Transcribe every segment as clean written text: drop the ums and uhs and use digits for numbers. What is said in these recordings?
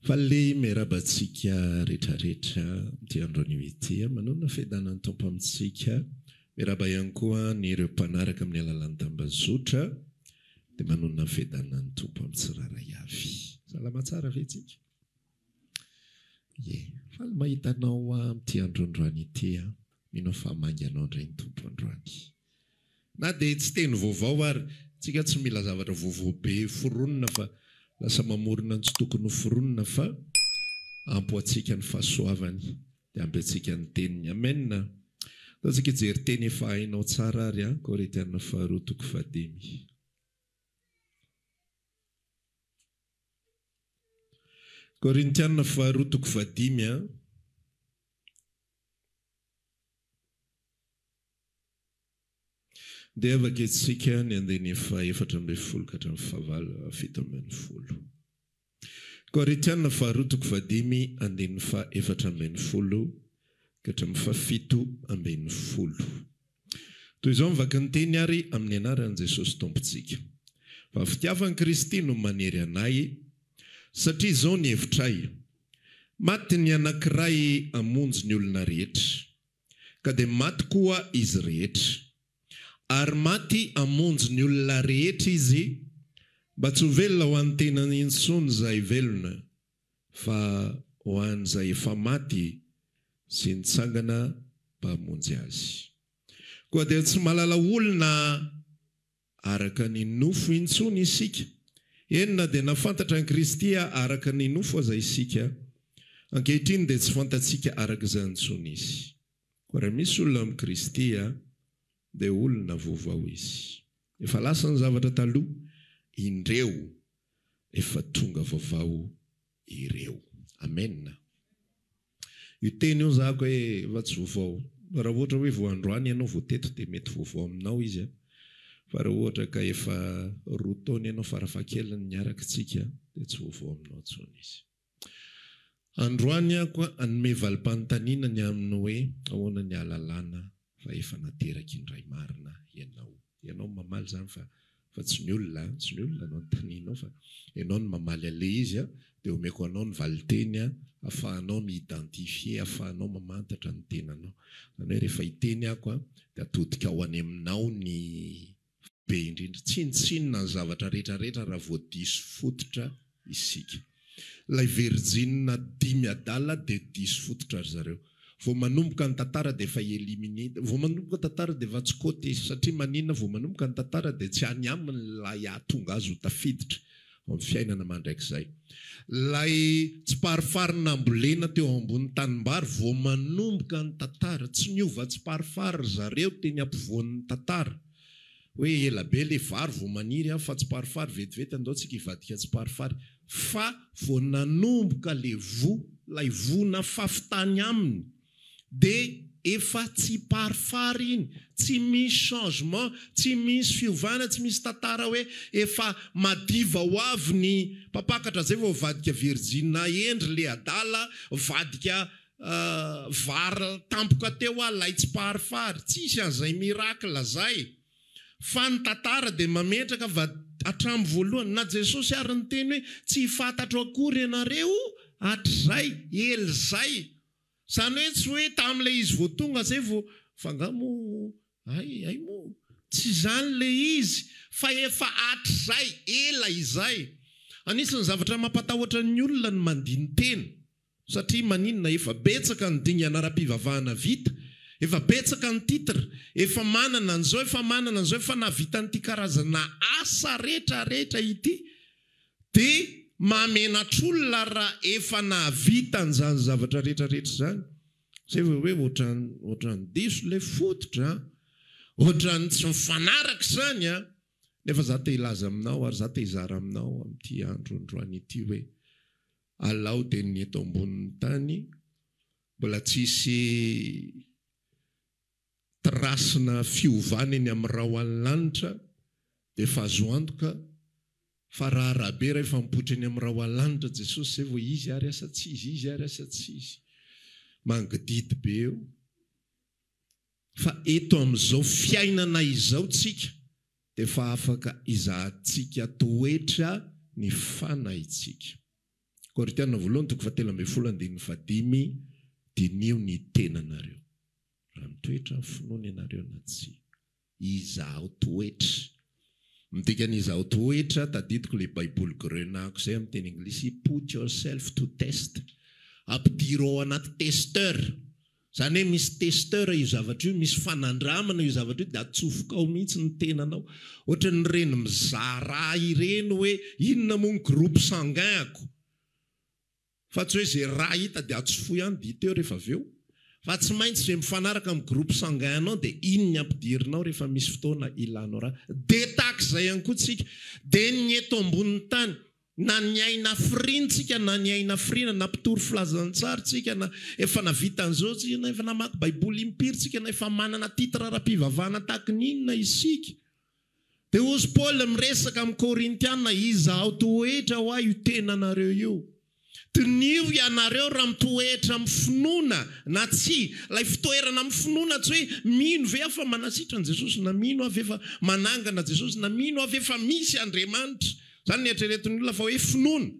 fa le mirabantsika rehetrarehetra ty androny ity manona fedanany tompo amintsika miraba ihany koa ny ireo mpanaraka amin'ny alalan'ny tambazotra dia manona fedanany tompo amin'ny tsiraray avy salama tsara ve tsika fa mahitanao amin'ity androndroany ity mino fa mangy anao indray ny tompo androany na dia tsy teny vaovao ary tsika tsy mila zavatra vaovao be foronina fa lasa mamorona ny tsy tokony foronina fa ampo atsika ny fahasoavany dia ampy atsika ny teniny amenna taontsika jery teny efa hainao tsara ary Korintiana 2:5 Korintiana 2:5 dia avaketsika ny andeny 4:10 ka hatramin'ny 7:10 Korintiana 2:5 andeny 4:10 ka hatramin'ny 7:10 toy izao mivaka ny teny ary amin'ny anaran'i Jesosy Tompontsika fa fitiavan'i Kristy no manery anay satria izao ny hevitray maty ny anankiray hamonjy ny olona rehetra ka dia maty koa izy rehetra ary maty hamonjy ny olona rehetra izy mba tsy ho velona ho an'ny tenany intsony izay velona fa ho an'izay efa maty sy nitsangana mba hamonjy azy koa dia tsy malala olona araka ny nofo intsony isika enina dia nafantatra an'i Kristy araka ny nofo aza isika ankehitriny dia tsy fantatsika araka izay intsony izy koa raha misy olona amin'i Kristy dia olona vaovao izy efa lasa ny zavatra taloha indreo efa tonga vaovao ireo amenna io teny io zako hoe efa tsy vaovao raha ohatra hoe vao androany ianao vao teto dia mety vaovao aminao izy fa raha ohatra ka efa roa taona ianao farafahakeliny niaraka tsika dia tsy vaovao aminao intsony izy androany koa anome valim-panontaniana ny amin'ny hoe ahoana ny ahalalana fa efa nateraka indray marina ianao mamaly zany fa tsy ny olona anao notaninao fa ianao no mamaly ale izy dia omeko anao ny valiteny ahafahanao mi-identifier ahafahanao mamantatra ny tenanao zany hoe rehefa hiteny ako dia atodika ao any aminao ny be indrindra tsinitsinina ny zavatra rehetrarehetra raha vao diso fototra isika ilay verjina 5 adala dia diso fototra ry zareo vao manomboka ny tantara dia efa elimine vao manomboka tantara dia efa tsy kote satria maninona vao manomboka ny tantara dia tsy any aminy lay ahatonga azy ho tafiditra amin'ny fiainana mandrakizay lay tsy parifarina ambolena teo ambony tanimbary vao manomboka ny tantara tsy niova tsy parifary zareo teny ampovoan'ny tantara hoe elabe le vary vao maniry fa tsy parifary vetivety andao tsika hivadika tsy parifary fa vao nanomboka lay vona fafitany aminy dia efa tsy parifary iny tsy misy changement tsy misy fiovana tsy misy tantara hoe efa madiva ho avy ny mpapakatra zay vao vadika virjina endry le adala vadika vary tampoka teo lay tsy parifary tsisy an'izay mirakla zay fa ny tantara dia mametraka va hatramin'ny voalohany na Jesosy ary ny teny hoe tsy fantatro akory ianareo hatrizay elizay zany hoe tsy hoe tamin'ilay izy vao tonga zay vao fangamo ay mo tsy zany le izy fa efa hatrizay ela izay anisan'ny zavatra mampatahotra ny olona ny mandiny teny satria maninona efa betsaka ny dinga anaram-pivavahana vita efa betsaka ny titra efa manana an'izao efa navita n'ity karazana asa rehetrarehetra ity dia mamenatr'olona raha efa nahavita n'izany zavatra rehetrarehetra zany zay hoe ohatrany diso le fototra ohatrany tsy mifanaraka zany nefa za te hilaza aminao ary za te hizara aminao amin'ity androandroany ity hoe alao dia ny eto ambonin'ny tany mbola tsisy trasina fiovana eny amin'ny rahoan'ny lanitra dia efa azo antoka fa raha rahabe raha efa mipoitra eny amin'ny rahoan'ny lanitra Jesosy zay vao izy ary asa tsy izy mangididy be eo fa eto amin'izao fiainana izao tsika dia efa afaka izahantsika toetra ny fanahintsika Koritiana voalohany 7:15 dinio ny tenanareo. Raha mitoetra finoana ianareo na tsy. Izaho toetra. Midika izaho toetra tadidiko le Baiboly grenako zay amin'ny teny anglisy put yourself to test. Ampidirao anaty testeur. Zany hoe misy testeur io zavatra io, misy fanandramana io zavatra io dia atsofoka ao mihitsy ny tenanao. Ohatra ny reny mizara ireny hoe inona moa ny groupe sanguin-ako. Fa tsy hoe zay raha hita dia atsofo ihany dia hita eo rehefa avy eo. Fa tsy maintsy zay mifanaraka amin'ny groupe sanguin-anao dia iny ny ampidirinao rehefa misy fotoana ilanao raha. Dia takizay ihany koa tsika. Dia ny eto ambonin'ny tany na ny aina firintsika na ny aina firina na mpitory filazantsara tsika na efa navita an'izao tsika na efa namaky baiboly impiry tsika na efa manana titra ra-pivavahana tahaka ny inona isika. Dia hozy Paul miresaka amin'ny Korintiana izaho toetra ho ahy io tenanareo io. Tinio ianareo raha mitoetra amin'ny finoana na tsy. Ilay fitoerana amin'ny finoana tsy hoe mino ve afa manasitra an' Jesosy na mino avy efa manangana Jesosy na mino avy efa misy Andriamanitra. Zany ny eritreretin'ny olona fa hoe finoana.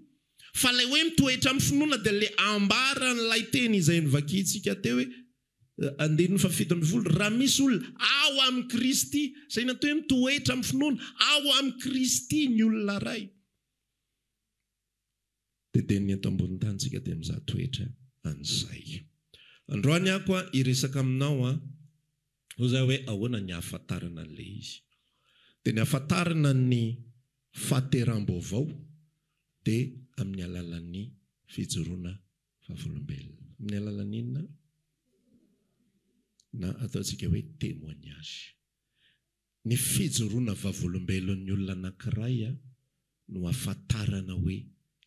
Fa ilay hoe mitoetra amin'ny finoana dia ilay ambaran'ilay teny izay nivakiantsika teo hoe 7:20 raha misy olona ao amin'ny Kristy, izay natao hoe mitoetra amin'ny finoana, ao amin'ny Kristy ny olona ray. Dia ny eto ambony tany tsika dia mizaha toetra an'izay. Androany ako iresaka aminao ho zay hoe ahoana ny ahafantarana an'ilay izy. Dia ny ahafantarana ny fahateram-baovao dia amin'ny alalan'ny fijoroana vavolombelona. Amin'ny alalan'ny inona? Na ataontsika hoe témoignage. Ny fijoroana vavolombelon'ny olona anankiray no ahafantarana hoe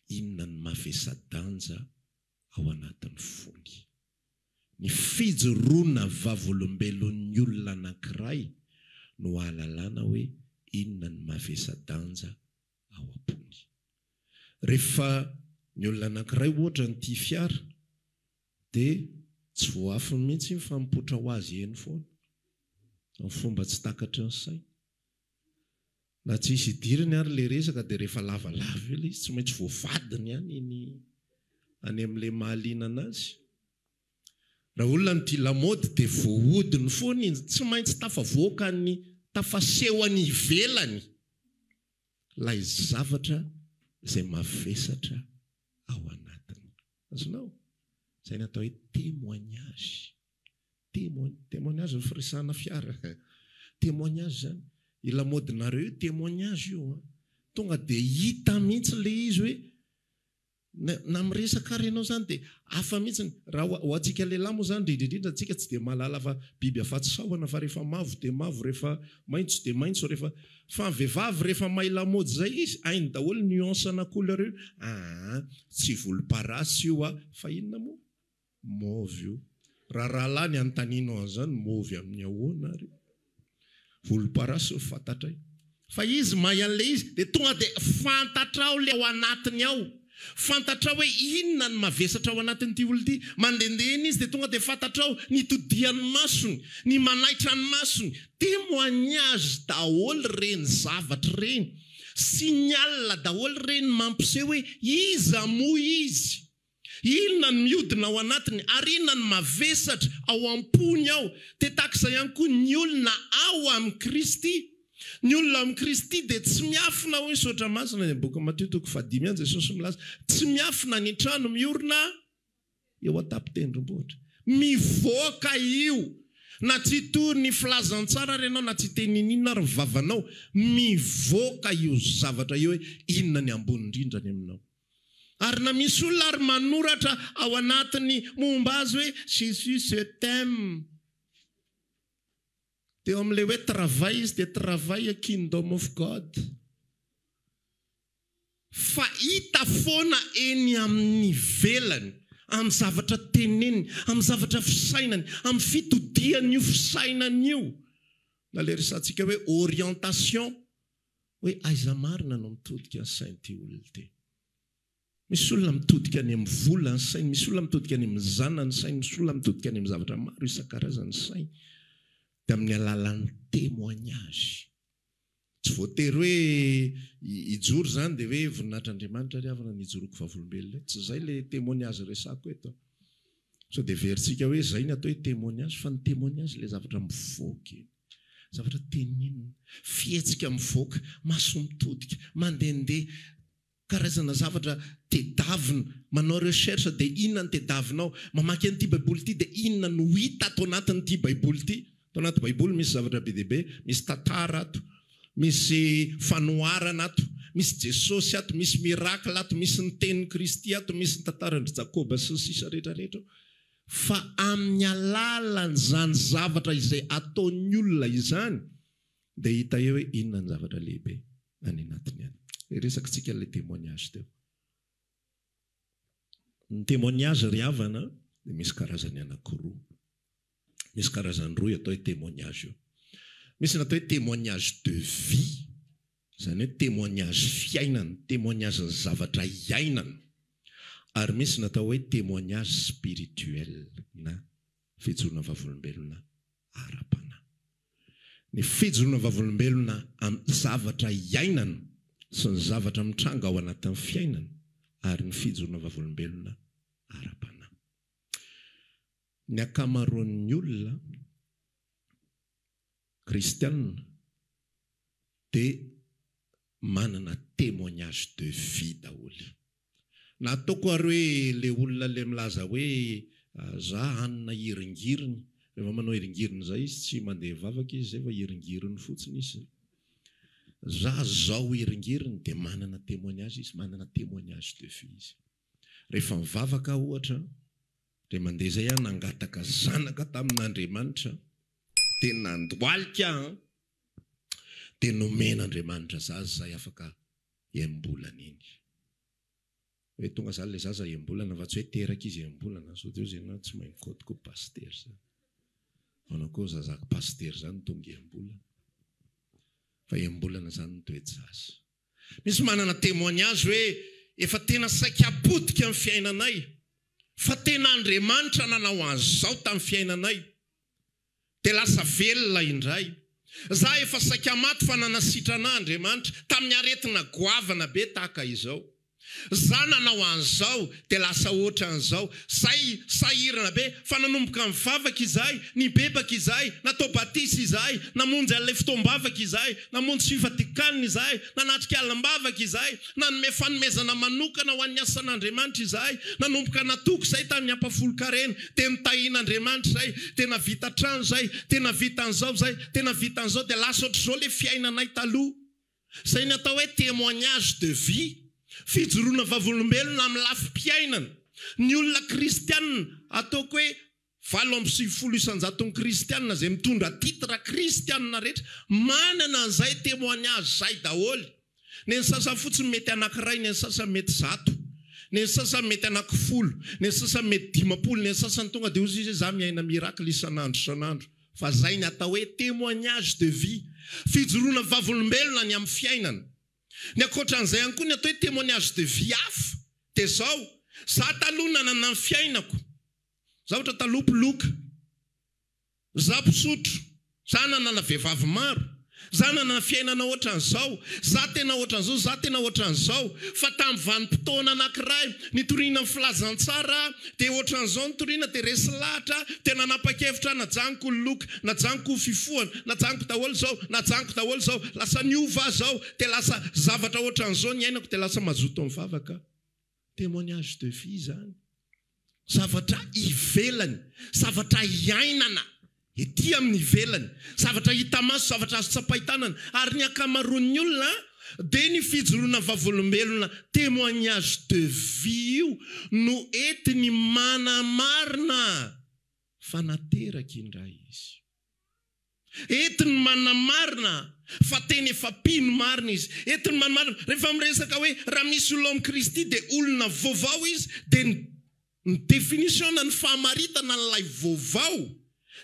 inona ny mavesa-danja ao anatin'ny fony. Ny fijoroana vavolombelon'ny olona anankiray no ahalalana hoe inona ny mavesa-danja ao am-pony. Rehefa ny olona anankiray ohatra ny tia fiara dia tsy voafiny mihitsy fa mipoitra ho azy eny foana. Amin'ny fomba tsy takatry ny saina. Na tsy hisy idirany ary le resaka dia rehefa lavalava ilay izy tsy maintsy voavadiny ihany any amin'ilay mahaliana anazy. Raha olona ny tia lamaody dia voahodiny foana izy tsy maintsy tafavoaka ny tafaseho any ivelany ilay zavatra izay mavesatra ao anatiny. Azonao? Izay natao hoe témoignage. Témoignage ny firesahana fiara. Témoignage zany. I lamaodinareo io témoignage io. Tonga dia hita mihitsy ilay izy hoe na miresaka ary ianao zany dia hafa mihitsy. Raha ho antsika lehilahy moa zany indrindra antsika tsy dia mahalala fa biby afa-tsy sahona fa rehefa mavo dia mavo, rehefa maitso dia maitso, rehefa fa vehivavy rehefa mahay lamaody zay izy hainy daholo nuance na couleur io. Tsy volomparasy io fa inona moa? Mauve io. Raha lahy ny anontanianao an'izany mauve amin'ny ahoana ary volomparasy io fantatray. Fa izy mahay an'ilay izy dia tonga dia fantatrao ilay ao anatiny ao. Fantatrao hoe inona ny mavesatra ao anatin'ity olona ity. Mandendehana izy dia tonga dia fantatrao ny todian'ny masony, ny manaitra ny masony. Témoignage daholo reny zavatra reny. Signal daholo reny mampiseho hoe iza moa izy. Inona ny mihodina ao anatiny ary inona ny mavesatra ao am-pony ao. Dia takizay ihany koa ny olona ao amin'ny Kristy. Ny olona amin'ny Kristy dia tsy miafina hoe saotra masina ny boky Mateo 5 Jesosy milaza. Tsy miafina ny trano miorina eo an-tampon-tendrombohitra. Mivoaka io. Na tsy toy ny filazantsara ary ianao na tsy teninina ary vavanao. Mivoaka io zavatra io hoe inona ny ambony indrindra ny aminao. Ary na misy olona ary manoratra ao anatiny momba azy hoe Jésus je t'aime. Dia amin'ilay hoe travail izy dia travail a kingdom of God. Fa hita foana eny amin'ny velany, amin'ny zavatra teneniny, amin'ny zavatra fisainany, amin'ny fitodiany io fisainany io. Na le resantsika hoe orientation, hoe aiza marina no mitodika ny sain'ity olona ity. Misy olona mitodika any amin'ny vola ny sainy, misy olona mitodika any amin'ny zanany ny sainy, misy olona mitodika any amin'ny zavatra maro isan-karazany sainy. Dia amin'ny alalan'ny témoignage. Tsy voatery hoe ijoro zany dia hoe voninahitr'Andriamanitra ry havana nijoroko vavolombelona tsy zay le témoignage resako eto so dia veritsika hoe zay ny atao hoe témoignage fa ny témoignage le zavatra mivoaka iny zavatra teninina fihetsika mivoaka maso mitodika mandehandeha karazana zavatra tedavina manao recherche dia inona ny tedavinao mamaky an'ity baiboly ity dia inona no hita atao anatin'ity baiboly ity atao anaty baiboly misy zavatra be dia be misy tantara ato misy fanoharana ato misy Jesosy ato misy mirakla ato misy ny tenin'ny Kristy ato misy ny tantarandry Jakoba sy ny sisa rehetrarehetra fa amin'ny alalan'izany zavatra izay ataon'ny olona izany dia hita eo hoe inona ny zavatra lehibe any anatiny any resakitsika ilay témoignage teo ny témoignage ry havana dia misy karazany anankiroa misy karazany roa atao hoe témoignage io misy natao hoe témoignage de vie izany hoe témoignage fiainana témoignage ny zavatra iainana ary misy natao hoe témoignage spirituel na fijoroana vavolombelona ara-panahy ny fijoroana vavolombelona amin'ny zavatra iainana sy ny zavatra mitranga ao anatin'ny fiainana ary ny fijoroana vavolombelona ara-panahy ny akamaroan'ny olona kristianina dia manana témoignage de vie daholo na ataoko ary hoe le olona le milaza hoe za hanina iringiriny rehefa manao iringiriny zay izy tsy mandeha vavaka izy zay fa iringiriny fotsiny izy za zao iringiriny dia manana témoignage izy manana témoignage de vie izy rehefa mivavaka ohatra dia mandeha zay nangataka zanaka tamin'Andriamanitra dia nandoalika dia nomen'Andriamanitra zazy zay afaka iambolana iny hoe tonga zany le zaza iambolana fa tsy hoe teraka izy iambolana so teo zay na tsy mankotiko paster zany manao koa zazako paster zany tonga iambolana fa iambolana zany ny toety zaza misy manana témoignage hoe efa tena saika-potika amin'ny fiainanay fa tena Andriamanitra nanao an'izao tamin'ny fiainanay dia lasa velona indray za efa saika-maty fa nanasitrana Andriamanitra tamin'ny aretina goavana be tahaka izao za nanao an'izao dia lasa oatra an'izao say sahirana be fa nanomboka mivavaka izahay nibebaka izahay natao batisy izahay namonjy an'ilay fotoam-bavaka izahay namonjy fivatikanina izahay nanatrika alim-bavaka izahay nanome fanomezana manokana ho an'ny asan'Andriamanitra izahay nanomboka natoko izay tamin'ny ampafolo-karena dia nitahian'Andriamanitra izay tena vita trano izay tena vita an'izao izay tena vita an'izao dia lasa ohatr'izao ilay fiainanay taloha izay ny atao hoe témoignage de vie fijoroana vavolombelona amin'ny lafim-piainana ny olona kristianina ataoko hoe 750 kristianina izay mitondra titra kristianina rehetra manana an'izay témoignage zay daholo ny sasany fotsiny mety anankiray ny sasany mety 100 ny sasany mety anankifolo ny sasany mety 50 ny sasany tonga dia ozy izy za miaina miracle isan'andro isan'andro fa zay ny atao hoe témoignage de vie fijoroana vavolombelona ny amin'ny fiainana ny akoatran'izay ihany koa ny atao hoe témoignage de vie hafa dia zao za taloha nanana ny fiainako za ohatra talopoloka za mpisotro za nanana vehivavy maro za nanana fiainana ohatran'izao za tena ohatran'izao za tena ohatran'izao fa tamin'ny vanim-potoana anankiray nitoriana amin'ny filazantsara dia ohatran'izao nitoriana dia resy lahatra dia nanapa-kevitra najanoko loka najanoko fifohana najanoko daholo zao najanoko daholo zao lasa niova zao dia lasa zavatra ohatran'izao ny ainako dia lasa mazoto mivavaka témoignage de vie zany zavatra ivelany zavatra iainana ety amin'ny ivelany zavatra hita maso zavatra azo tsapahitanana ary ny akamaroan'ny olona dia ny fijoroana vavolombelona témoignage de vie io no entiny manamarina fa nateraka indray izy entiny manamarina fa teny efa pino marina izy entiny manamarina rehefa miresaka hoe raha misy olona amin'ny Kristy dia olona vaovao izy dia ny définitionna ny fahamaritana n'ilay vaovao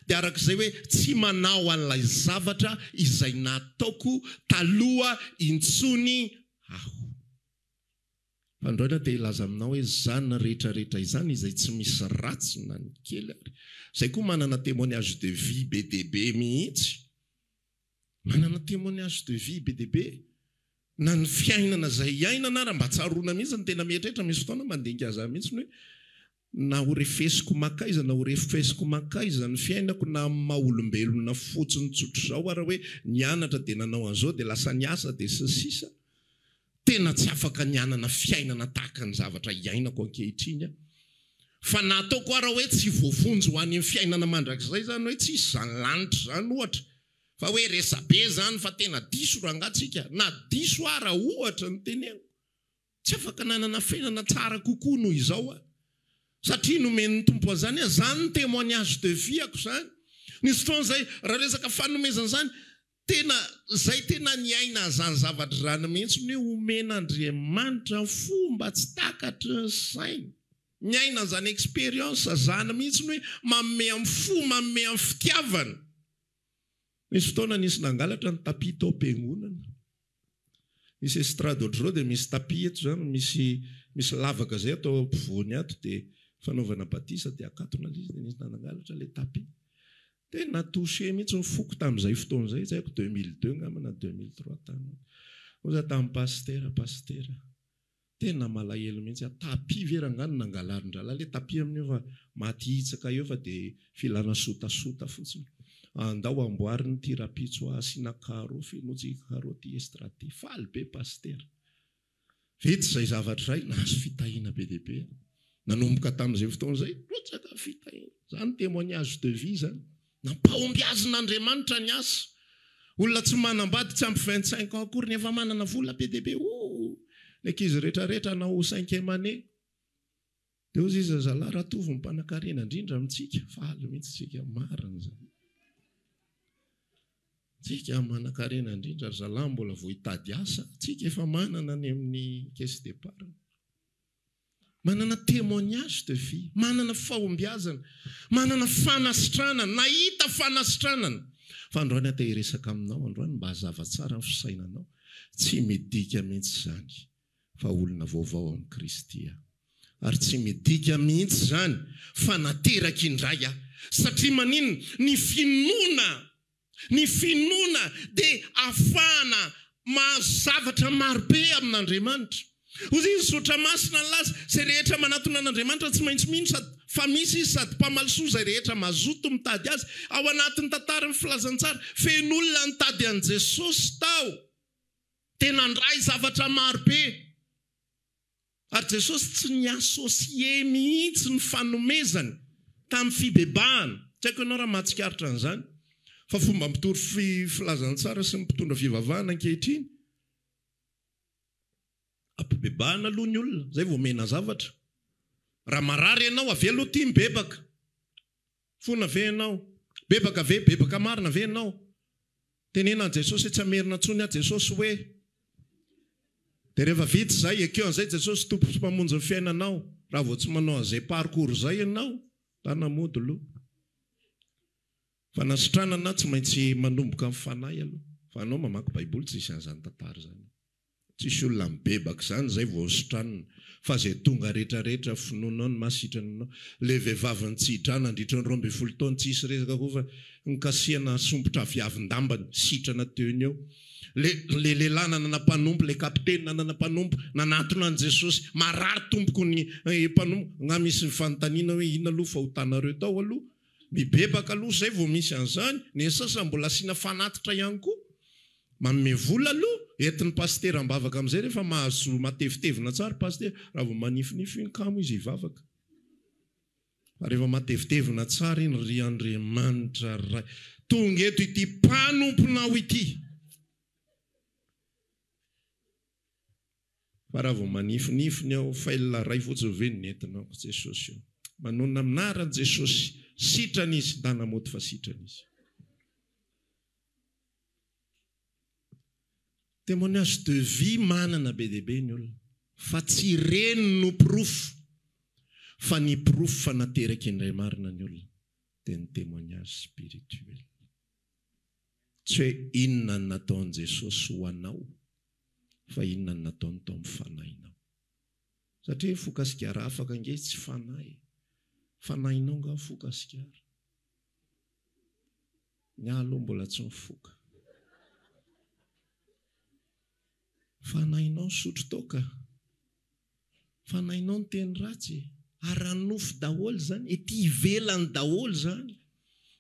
dia arak'izay hoe tsy manao an'ilay zavatra izay nataoko taloha intsony aho fandroana dia ilaza aminao hoe zany rehetrarehetra izany izay tsy misy ratsy na ny kely ary izay koa manana témoignage de vie be dia be mihitsy manana témoignage de vie be dia be na ny fiainana zay iainana raha mba tsaroana mihitsy ny tena mieritreritra misy fotoana mandinika aza mihitsy hoe na ho refesiko makaiza na ho refesiko makaiza ny fiainako na maha-olombelona fotsiny tsotro zao raha hoe nianatra dia nanao an'izao dia lasa niasa dia sisa tena tsy afaka nianana fiainana tahaka ny zavatra iainako ankehitriny fa nataoko raha hoe tsy voavonjy ho any fiainana mandrakizay zany hoe tsisy zany lanitra zany ohatra fa hoe resabe zany fa tena diso rangatsika na diso raha ohatra ny teneniko tsy afaka nanana fiainana tsara kokoa noho izao satria nomen'ny tompo azany zany ny témoignage de vie ako zany nisy fotoana zay raha resaka fanomezana zany tena zay tena niaina zany zavatra zany mihitsy ny omen'Andriamanitra fomba tsy takatry ny saina niaina zany expérience zany mihitsy ny hoe manome amin'ny fo manome amin'ny fitiavana misy fotoana nisy nangalatra ny tapis tao am-piangonana misy estrade ohatr'izao dia misy tapis eto zany misy lavaka zay atao ampovoany ato dia fanaovana batisa dia akatona izy dia nisy nangalatra ilay tapis dia natouché mihitsy ny foko tamin'izay fotoana zay tsy haiko 2002 ngamana 2003 tany oza tamin'ny pastera tena malahelo mihitsy tapis verangano nangalarin-drala ilay tapis amin'io fa maty hitsaka eo fa dia filana sotasota fotsiny andao amboariny ty rapitso asina karo finotsy karoty estrade faly be pastera vitsy zay zavatra ray nahazo fitahina be dia be nanomboka tamin'izay fotoana zay rotsaka fitahina zany témoignage de vie zany nampahombiazin'Andriamanitra ny asa olona tsy manambady tsy ampy 25 ans akory nefa manana vola be dia be ankizy rehetrarehetra nao 5e année dia ozy izy zalahy ratovy mmpanan-karena indrindra amintsika faly mihitsy tsika marina zany tsika manan-karena indrindra zalahy mbola vo hitady asa tsika efa manana ny amin'ny caisse départ manana témoignage de vie manana fahombiazana manana fanasitranana nahita fanasitranana fa androany ata hiresaka aminao androany mba hazava tsara ny fisainanao tsy midika mihitsy zany fa olona vaovao amin'ny Kristy ary tsy midika mihitsy zany fa nateraka indray satria maninona ny finoana dia afahana mahazavatra marobe amin'Andriamanitra ozy izy sotra masina ny laza zay rehetra manatona an'Andriamanitra tsy maintsy mino sady fa misy izy sady mpamalisoa zay rehetra mazoto mitady azy ao anatin'ny tantaran'ny filazantsara fen'olona nitady an' Jesosy tao tena ndray zavatra marobe ary Jesosy tsy niasosie mihitsy ny fanomezany tamin'ny fibebahana tsy haiko ianao raha mahatsikaritra an'izany fa fomba mpitory filazantsara sy ny mpitondra fivavahana ankehitriny ampibebahana aloha ny olona zay vao mena zavatra raha marary ianao ave aloha tia mibebaka fona ve ianao bebaka marina ve ianao tenena an Jesosy tsy amerina ntsony a Jesosy hoe dia rehefa vitsy zay ekeo an'izay Jesosy tompo sy mpamonjy ny fiainanao raha vao tsy manao an'izay parcours zay ianao tanamody aloha fa nasitranana tsy maintsy manomboka amin'ny fanahy aloha fa anao mamaky baiboly tsy isy an'izany tantara zany tsisy olona mibebaka zany zay vao sitranana fa zay tonga rehetrarehetra finoanao ny masitrananao le vehivavy nitsidrana andritra ny 12 taona tsy isy resaka koa fa nikasiana sombotra viavin-dambany sitrana teony eo le lehilahy nanana mpanompo le kapiteny nanana mpanompo nanatona an' Jesosy marary tompoko ny mpanompo nga misy ny fanontaniana hoe ina aloha fa hotanareo tao aloha mibebaka aloha zay vao misy an'izany ny sasa mbola asiana fanatitra ihany koa manome vola aloha entin'ny pastera mbavaka amin'izay rehefa mahazo matevitevina tsara pastera raha vao manifinify ny kamo izy hivavaka fa rehefa matevitevina tsara iny ry Andriamanitra ray tonga eto ity mpanomponao ity fa raha vao manifinifiny ao failina ray fotsiny ve ny entinao Jesosy io manona aminaran' Jesosy sitrana izy tanamody fa sitrana izy témoignage de vie manana be dia be ny olona fa tsy ireny no pirofo fa ny pirofo fa nateraka indray marina ny olona dia ny témoignage spirituel tsy hoe inona ny nataon' Jesosy ho anao fa inona ny nataony tao amin'ny fanahinao satria fokasikara afaka ange tsy fanahinao nga fokasikara ny aloha mbola tsy mifoka fanahinao sotro toka, fanahinao ny teny ratsy, ary ranofo daholo zany, ety ivelany daholo zany,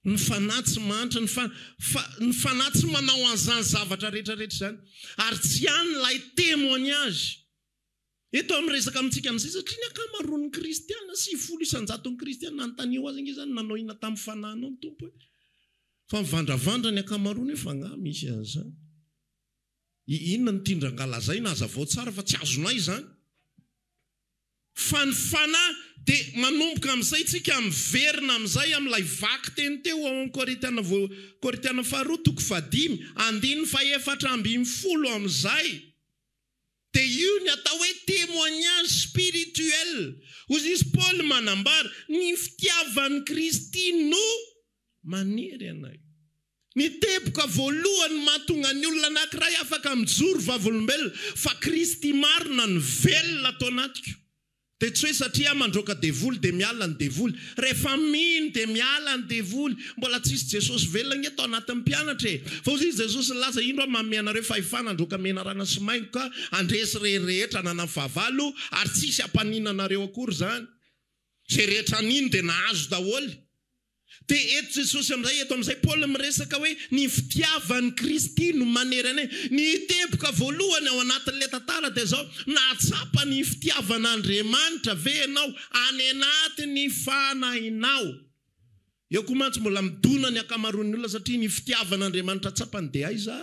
ny fanatsy mantra, ny fanatsy manao an'izany zavatra rehetrarehetra zany, ary tsy hany ilay témoignage. Eto amin'ny resaka amintsika amin'izay satria ny ankamaroan'ny kristiana 70% kristiana nanontania azy ange zany nanao ina tamin'ny fanahinao ny tompo hoe fa mivandravandra ny ankamaroany fa nga misy an'izany. Inona ny tindrangalazay na hazavao tsara fa tsy azonay zany. Fa ny fanahy dia manomboka amin'izay tsika miverina amin'izay amin'ilay vaky teny teo ao amin'ny Korintiana 2:4-4 amin'izay. Dia io ny atao hoe témoignage spirituel. Hozy izy Paul manambara ny fitiavan'ny Kristy no maniry anay. Ny teboka voalohany mahatonga ny olona anankiray afaka mijoro vavolombelona fa Kristy marina ny velona atao anatiko. Dia tsy hoe satria mandroaka devoly dia miala ny devoly. Rehefa mino dia miala ny devoly. Mbola tsisy Jesosy velona atao anatin'ny mpianatra e. Fa hozy izy Jesosy laza indro manome anareo fahefana androaka menarana sy maingo ka andresy rehetra nana fahavalo ary tsisy hampanina anareo akory zany. Zay rehetra nino dia nahazo daholo. Dia eto Jesosy amin'izay, eto amin'izay Paul miresaka hoe ny fitiavan'ny Kristy no manery anay. Ny teboka voalohany ao anatin'ilay tantara dia zao, nahatsapa ny fitiavan'Andriamanitra ve ianao any anatin'ny fanahinao. Eo koa mantsy mbola midona ny ankamaroan'ny olona satria ny fitiavan'Andriamanitra tsapany dia aiza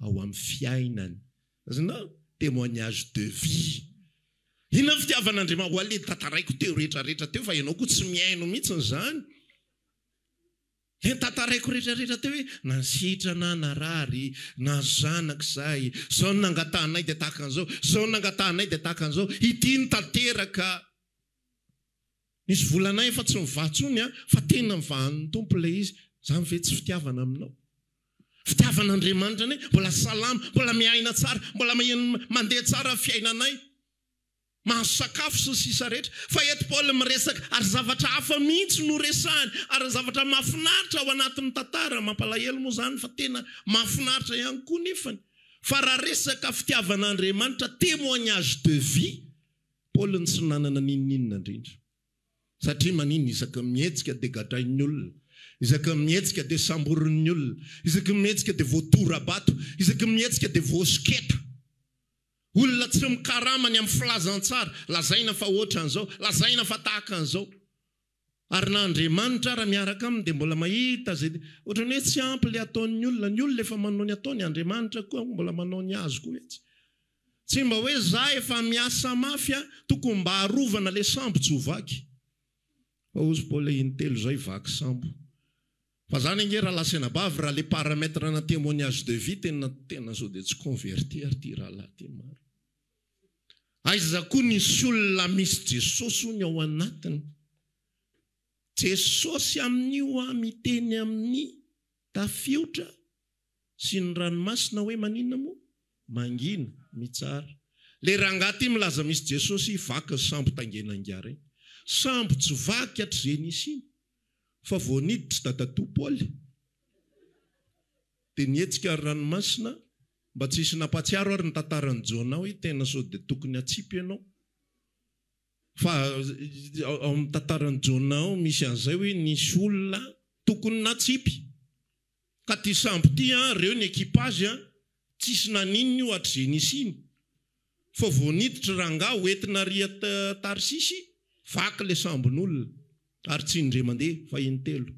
ao amin'ny fiainany. Azonao témoignage de vie. Inona ny fitiavan'Andriamanitra? Ho aledy tantaraiko teo rehetrarehetra teo fa ianao koa tsy miaino mihitsy zany. Ny tantaraiko rehetrarehetra teo hoe nasitrana narary na zanak'izay, zao nangatanay dia tahaka an'izao, zao nangatanay dia tahaka an'izao, ity ny tanteraka. Nisy volanay fa tsy mivatsony fa tena mivahan'ny tompo ilay izy. Zany ve tsy fitiavana aminao? Fitiavan'Andriamanitra ny mbola salama, mbola miaina tsara, mbola mandeha tsara fiainanay, mahazo sakafo sy sisa rehetra. Fa eto Paul miresaka ary zavatra hafa mihitsy no resahany, ary zavatra mahafinaritra ao anatin'ny tantara. Mampalahelo moa zany fa tena mahafinaritra ihany koa nefany. Fa raha resaka fitiavan'Andriamanitra, témoignage de vie, Paul ny tsy nanana ninninona indrindra. Satria manino isaka mihetsika dia gadrain'ny olona, isaka mihetsika dia samborin'ny olona, isaka mihetsika dia voatorabato, isaka mihetsika dia voasketa. Olona tsy mikaramany amin'ny filazantsara, lazaina fa ohatran' izao, lazaina fa tahaka an'izao. Ary na Andriamanitra raha miaraka aminy dia mbola mahita zay ohatran'ny hoe tsy ampy ilay ataon'ny olona. Ny olona efa manao ny ataony, Andriamanitra koa mbola manao ny azo koa etsy. Tsy mba hoe za efa miasa mafy tokony mba harovana ilay sambo tsy ho vaky. Fa ozy Paul intelo zay vaky sambo. Fa zany ange raha lasenabavy raha le paramètre na témoignage de vie tena zao dia tsy convertir ty rahalahy ty maro. Aiza koa nisy olona misy Jesosy ny ao anatiny. Jesosy amin'io miteny amin'ny tafiotra sy ny ranomasina hoe maninona moa? Mangina, mitsara. Le rangahy ty milaza misy Jesosy vaky sambo tangenangara. Sambo tsy vaky hatrizay nisy iny. Fa voaniditra tatatoa Paul dia nietsika ranomasina mba tsisy nampatsiaro ary ny tantarany Jona hoe tena sao dia tokony atsipy ianao. Fa ao amin'ny tantarany Jona ao misy an'izay hoe nisy olona tokony natsipy. Ka ty sambo ty reo ny ekipage tsisy naninona io hatrizay nisy iny. Fa voaniditra rangahy hoentina ry Tarsisy, vaky le sambon'olona. Ary tsy indre mandeha fa intelo.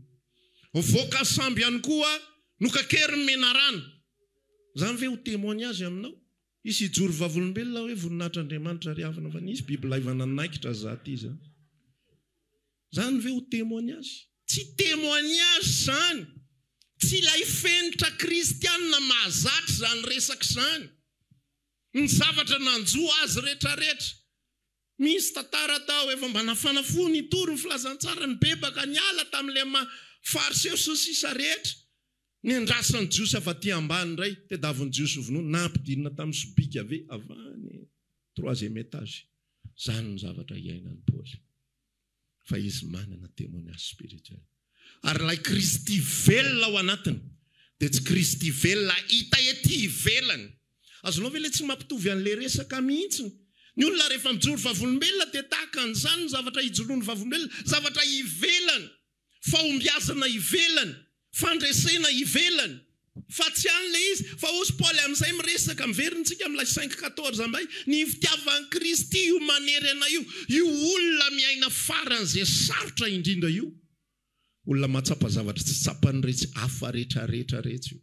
Mivoaka sambo ihany koa nokakeriny menarana. Zany ve ho témoignage aminao? Isy ijoro vavolombelona hoe voninahitr'Andriamanitra ry havana fa nisy biby laivana naikitra zaty zany. Zany ve ho témoignage? Tsy témoignage zany. Tsy ilay fenitra kristianina mahazatra zany resaka zany. Ny zavatra nanjo azy rehetrarehetra. Misy tantara tao efa mba nafana fo ny tory ny filazantsara ny bebaka ny ala tamin'ilay fariseo sy sisa rehetra. Ny andrasan'ny jiosy afa ty ambany indray, tedaviny jiosy vonoana nampidinina tamin'ny sobika ave avany 3e étage. Zany ny zavatra iainan'ny Paul. Fa izy manana témoignage spirituel. Ary ilay Kristy velona ao anatiny dia tsy Kristy velona hita ety ivelany. azonao ve le tsy mampitovy an'le resaka mihitsiny ny olona rehefa mijoro vavolombelona dia tahaka an'izany zavatra hijoroany vavolombelona zavatra ivelany fahombiazana ivelany fandresena ivelany fa tsy an'le izy fa osy Paoly amin'izay miresaka miverintsika amin'ilay 5:14 ambay ny fitiavan'i Kristy io manery ana io olona miaina faran'izay sarotra indrindra io olona matsapa zavatra tsy tsapany retsy hafa rehetrarehetra retsy io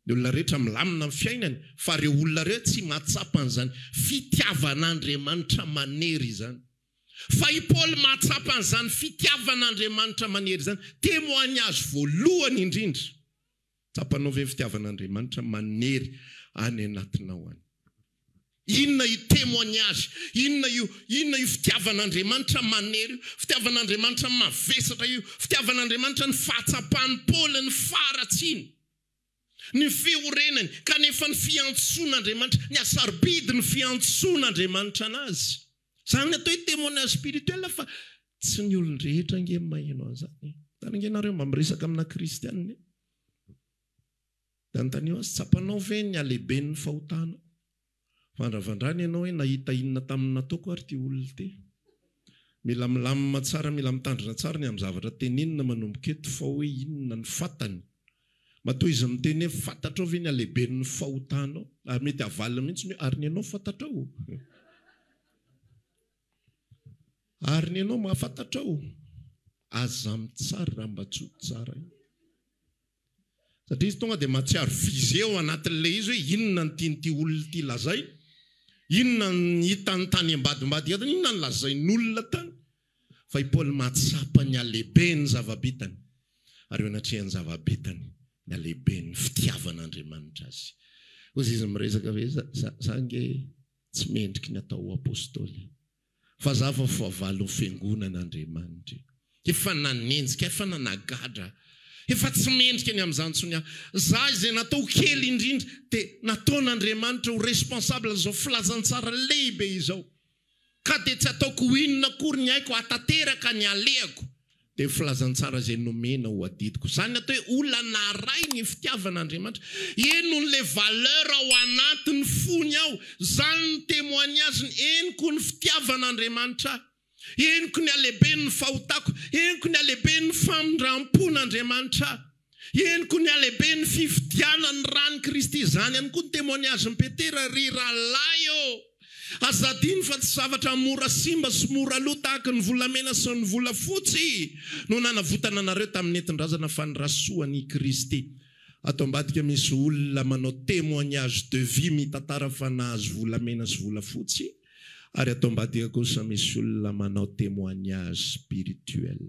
ny olona rehetra milamina amin'ny fiainany fa reo olona reo tsy matsapan'izany fitiavan'Andriamanitra manery izany fa i Paoly matsapan'izany fitiavan'Andriamanitra manery izany témoignage voalohany indrindra tsapanao ve fitiavan'Andriamanitra manery any anatinao any inona io témoignage inona io fitiavan'Andriamanitra manery fitiavan'Andriamanitra mavesatra io fitiavan'Andriamanitra ny fahatsapahany Paoly ny faratsiny ny fiorenany kanefa ny fiantsoan'Andriamanitra ny asarbidy ny fiantsoan'Andriamanitra anazy zany atao hoe témoignage spirituel fa tsy ny olon-drehetra nge maheno an'izany tanangenareo mba miresaka amina kristianina da nytanio azy tsapanao ve ny alehiben'ny fahotanao vandravandrany ianao hoe nahita inona taminy nataoko ary ty olona ty mila milamina tsara mila mitandrina tsara ny amin'ny zavatra teninina manomboka eto fa hoe inona ny fatany matoa izy miteny hoe fantatrao ve ny alehiben'ny fahotanao ary mety avalina mihitsy ny ary ny ianao fantatrao ary ny ianao mahafantatrao aza mitsara raha mba tsoto tsara satria izy tonga dia matsiaro vizeo anatin'le izy hoe inona ny tianyty olona ty lazay inona ny hitany tany ambadimbady atany inona ny lazain'olona tany fa i Paoly matsapa ny alehibe ny zavabitany ary eo anatrehany zavabitany ny alehibe ny fitiavan'Andriamanitra azy ozy izy miresaka hoe zange tsy mendriky ny atao apôstôly fa zava fahavalo fiangonan'Andriamanitra efa nanenjika efa nanagadra efa tsy mendrika ny amin'izany tsony za izay natao kely indrindra dia nataon'Andriamanitra ho responsable zao filazantsara lehibe izao ka dia tsy ataoko inona kory ny haiko atateraka ny alehako dia filazantsara izay nomena ho adidiko zany atao hoe olana ray ny fitiavan'Andriamanitra eno n'le valeur ao anatiny fony ao zany ny témoignage ny eniko ny fitiavan'Andriamanitra eniko ny alehibe ny fahotako eniko ny alehibe ny famindram-pon'Andriamanitra eniko ny alehibe ny fifidianany rany Kristy zany any koa ny témoignage ny Petera ry rahalahy azadiny fa tsy zavatra mora simba sy mora loha tahaka ny volamena sy ny volafotsy no nanavotana anareo tamin'ny entin-drazana fanirasoany Kristy ato ambadika misy olona manao témoignage de vie mitantara fa nahazo volamena sy volafotsy ary ato ambadika kosa misy olona manao témoignage spirituel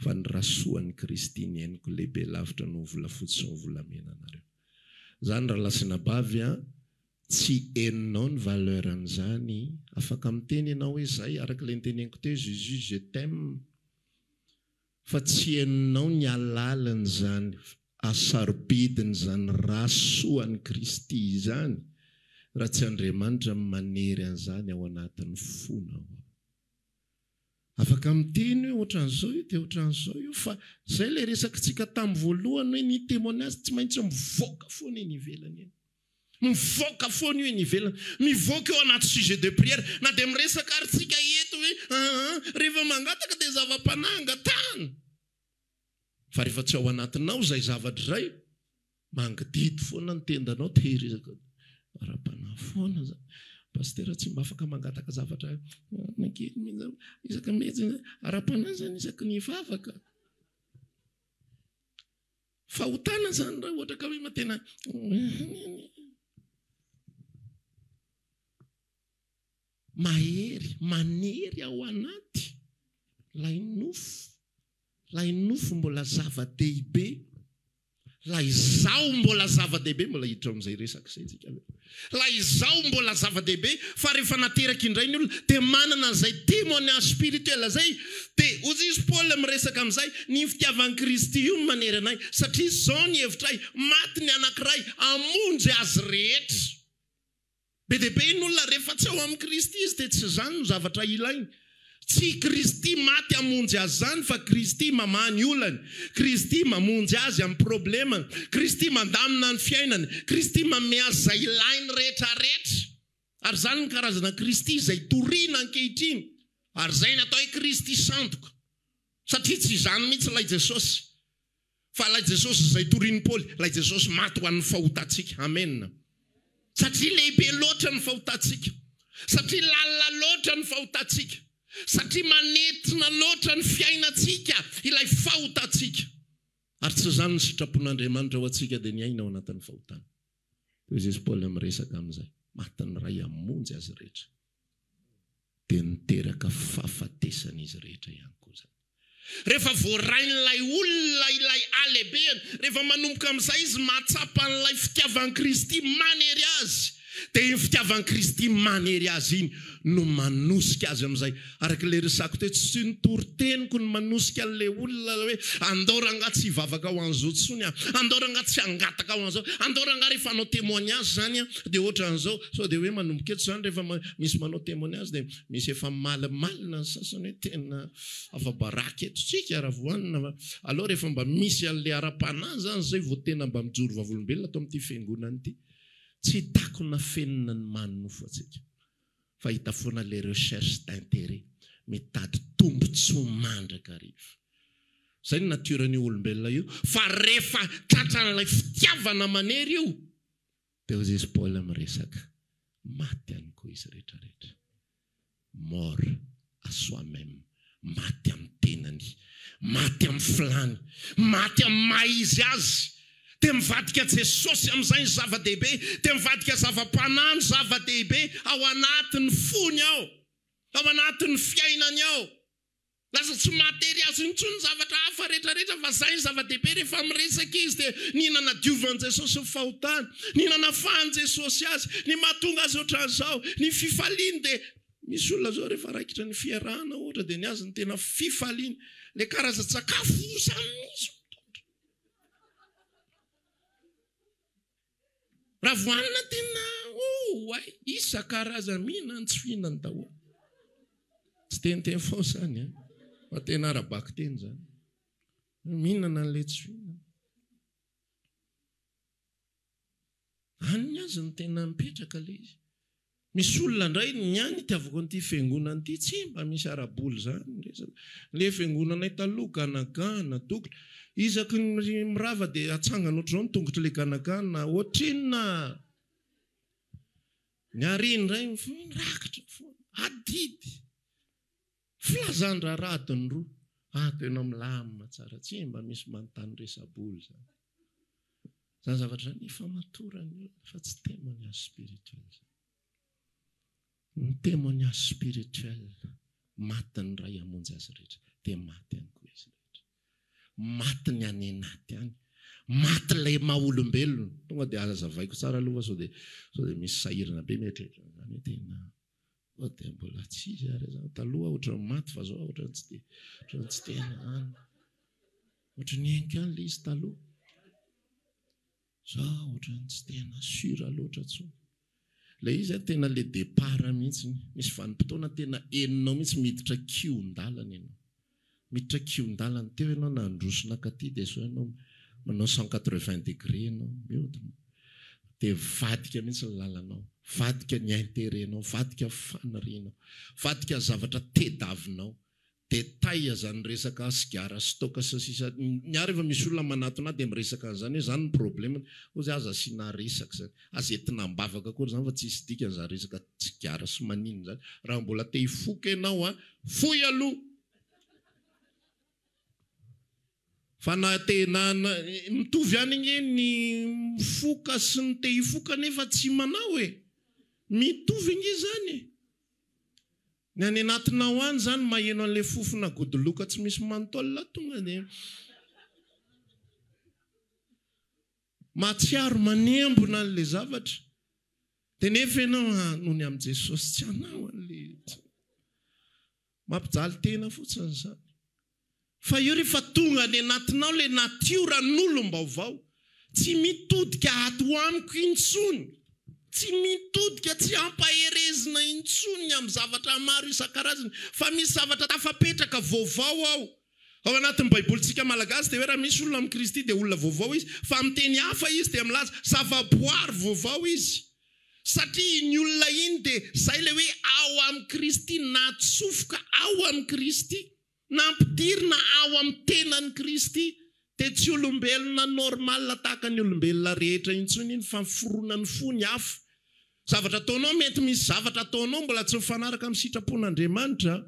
fa nirasoany Kristy ny eniko lehibe lavitra no volafotsy sy ny volamena anareo zany raha lasina bavy tsy eninao ny valeur an'izany afaka miteny ianao hoe zay araka ilay niteneniko teo Jésus je t'aime fa tsy eninao ny alalany zany asarbidiny zany rasoany Kristy zany raha tsy Andriamanitra manery an'izany ao anatin'ny fonao afaka miteny hoe ohatran'izao io dia ohatran'izao io fa zay ilay resakitsika tamin'ny voalohany hoe ny témoignage tsy maintsy mivoaka foana eny ivelany eny mivoaka foana io eny ivelany mivoaka eo anaty sujet de prière na dia miresaka ary tsika eto hoe rehefa mangataka dia zava-panahy angatahana fa rehefa tsy ao anatinao zay zavatra izay mangididy foana ny tendanao tehirizaka ara-panahy foana zany pastera tsy mba afaka mangataka zavatra nakely isaka mety ara-panahy zany isaky ny vavaka fahotana zany raha ohatra ka hoe matena mahery manery ao anaty lay nofo mbola zava-dehibe la izao mbola zava-dehibe mbola hiditra amin'izay resaka izay tsika la izao mbola zava-dehibe fa rehefa nateraka indray ny olona dia manana an'izay témoignage spirituel zay dia ozy izy Paoly miresaka amin'izay ny fitiavan'i Kristy io manery anay satria izao ny hevitray maty ny anankiray amonjy azy rehetra be dia be ny olona rehefa tsy ao amin'ny Kristy izy dia tsy zany no zavatra ilainy Tsy Kristy maty hamonjy azy zany fa Kristy mamany olany. Kristy mamonjy azy amin'ny problemany. Kristy mandamina ny fiainany. Kristy manome azy izay ilainy rehetrarehetra. Ary zany ny karazana Kristy izay toriana ankehitriny. Ary zay natao hoe Kristy sandoka. Satria tsy izany mihitsy ilay Jesosy. Fa ilay Jesosy izay torian'i Paoly, ilay Jesosy maty ho an'ny fahotantsika. Amen. Satria lehibe loatra ny fahotantsika. Satria lalina loatra ny fahotantsika. Satria manetina loatra ny fiainantsika ilay fahotantsika. Ary tsy zany ny sitrapon'Andriamanitra ho antsika dia ny aina ao anatin'ny fahotana. Toy izay Paoly miresaka amin'izay. Matiny ray hamonjy azy rehetra. Dia niteraka fahafatesana izy rehetra ihany koa zany. Rehefa voarain'ilay olona ilay alehibeny, rehefa manomboka amin'izay izy mahatsapa an'ilay fitiavan'i Kristy manery azy. Dia iny fitiavan'i Kristy manery azy iny no manosika azy amin'izay. Araka ilay resako teo tsy nitory-teniko no manosika an'ilay olona hoe andoranga tsy hivavaka ho an'izao tsony a, andoranga tsy hangataka ho an'izao, andoranga rehefa manao témoignage zany a, dia ohatra an'izao, so dia hoe manomboka eto zany rehefa misy manao témoignage dia misy efa malimalina ny sasany hoe tena afa-baraky eto tsika raha voanina. Aloha rehefa mba misy an'ilay ara-panahy zany zay vao tena mba mijoro vavolombelona atao amin'ity fiangonana ity. Tsy hitako na fenina ny manofo atsika. Fa hita foana les recherches d'intérêt. Mitady tombotsoa mandraka riva. Zay ny natiorany olombelona io. Fa rehefa tratran'ilay fitiavana manery io, dia hoy izy Paul miresaka. Maty ihany koa izy rehetrarehetra. Mort à soi-même. Maty amin'ny tenany. Maty amin'ny filany. Maty amin'ny maha-izy azy. Dia mivadika Jesosy amin'izay ny zava-dehibe. Dia mivadika zava-panahy ny zava-dehibe ao anatin'ny fony ao. Ao anatin'ny fiainany ao. Lasa tsy matery azy intsony ny zavatra hafa rehetrarehetra fa zay ny zava-dehibe rehefa miresaka izy dia ninana diovan'i Jesosy ny fahotany, ninana fahan'i Jesosy azy, ny mahatonga azy ohatran'izao, ny fifaliany dia misy olona zao rehefa raikitra ny fiarahana ohatra dia ny azy ny tena fifaliany. Le karazan-tsakafo samy misy. Raha voanina tena isan-karazany mihinana tsy fihinany daholo. Tsy teniteny foana zany fa tena ara-bako teny zany. Mihinana an'ilay tsy fihinana. Aniny azy ny tena mipetraka ilay izy. Misy olona indray niany itiavako an'ity fiangonana ity tsy mba misy ara-boly zany. Le fiangonanay taloha Ganagana dokotra. Isaky ny mirava dia atsangana ohatr'izao ny tongotra ilay Ganagana ohatrinona. Ny ariana indray mirakitra foana adidy. Filazany raharadiny roa. Tena milamina tsara tsy mba misy manontany resa-boly zany. Zany zavatra ny efa matorany fa tsy témoignage spirituel. Ny témoignage spirituel maty ny ray hamonjy azy rehetra dia maty ihany koa izy rehetra. Maty ny any anaty any. Maty ilay maha-olombelona. Tonga dia azavaiko tsara aloha sao dia misy sahirana be mieritreritra zany tena. Dia mbola tsy izy ary zany taloha ohatran'ny maty fa zao ohatran'ny tsy tena any. Ohatran'ny hainka ilay izy taloha. Zao ohatran'ny tsy tena sura loatra tsony. Ilay izy tena le départ mihitsy. Misy vanim-potoana tena eninao mihitsy miditra kion-dalana ianao. Miditra kion-dalana teo ianao na androsona katy dia so ianao manao 180 degré ianao mihodina. Dia vadika mihitsy ny lalanao. Vadika ny intérêt-nao, vadika fanirianao, vadika zavatra tedavinao. Dia taia zany resaka sigara stoka sasisa. Niary efa misy olona manatona dia miresaka an'izany hoe zany ny problemany. Ozy aza asina resaka zany. Aza entina mbavaka koa zany fa tsisy dika za resaka sigara sy manino zany. Raha mbola te hifoka ianao foy aloha. Fa na tena mitovy any ny mifoka sy ny te hifoka nefa tsy manao mitovy nge zany. Ny any anatinao any zany maheno an'ilay fofona godoloka tsy misy manontolona tonga dia mahatsiaro manembona an'ilay zavatra. Dia nefa ianao nohony amin'i Jesosy tsy anao an'ilay mampijaly tena fotsiny zany. Fa io rehefa tonga any anatinao ilay natioran'olom-baovao tsy mitodika ato amiko intsony. tsy mitodika tsy ampaherezina intsony amin'ny zavatra maro isan-karazany fa misy zavatra tafapetraka vaovao ao anatin'ny baibolitsika malagasy dia hoe raha misy olona amin'ny Kristy dia olona vaovao izy fa amin'ny teny hafa izy dia milaza zavaboary vaovao izy satria ny olona iny dia zay le hoe ao amin'ny Kristy natsofoka ao amin'ny Kristy nampidirina ao amin'ny tenan'ny Kristy dia tsy olombelona normal tahaka ny olombelona rehetra intsony iny fa foronany fony hafa zavatra ataonao mety misy zavatra ataonao mbola tsy mifanaraka amin'ny sitrapon'Andriamanitra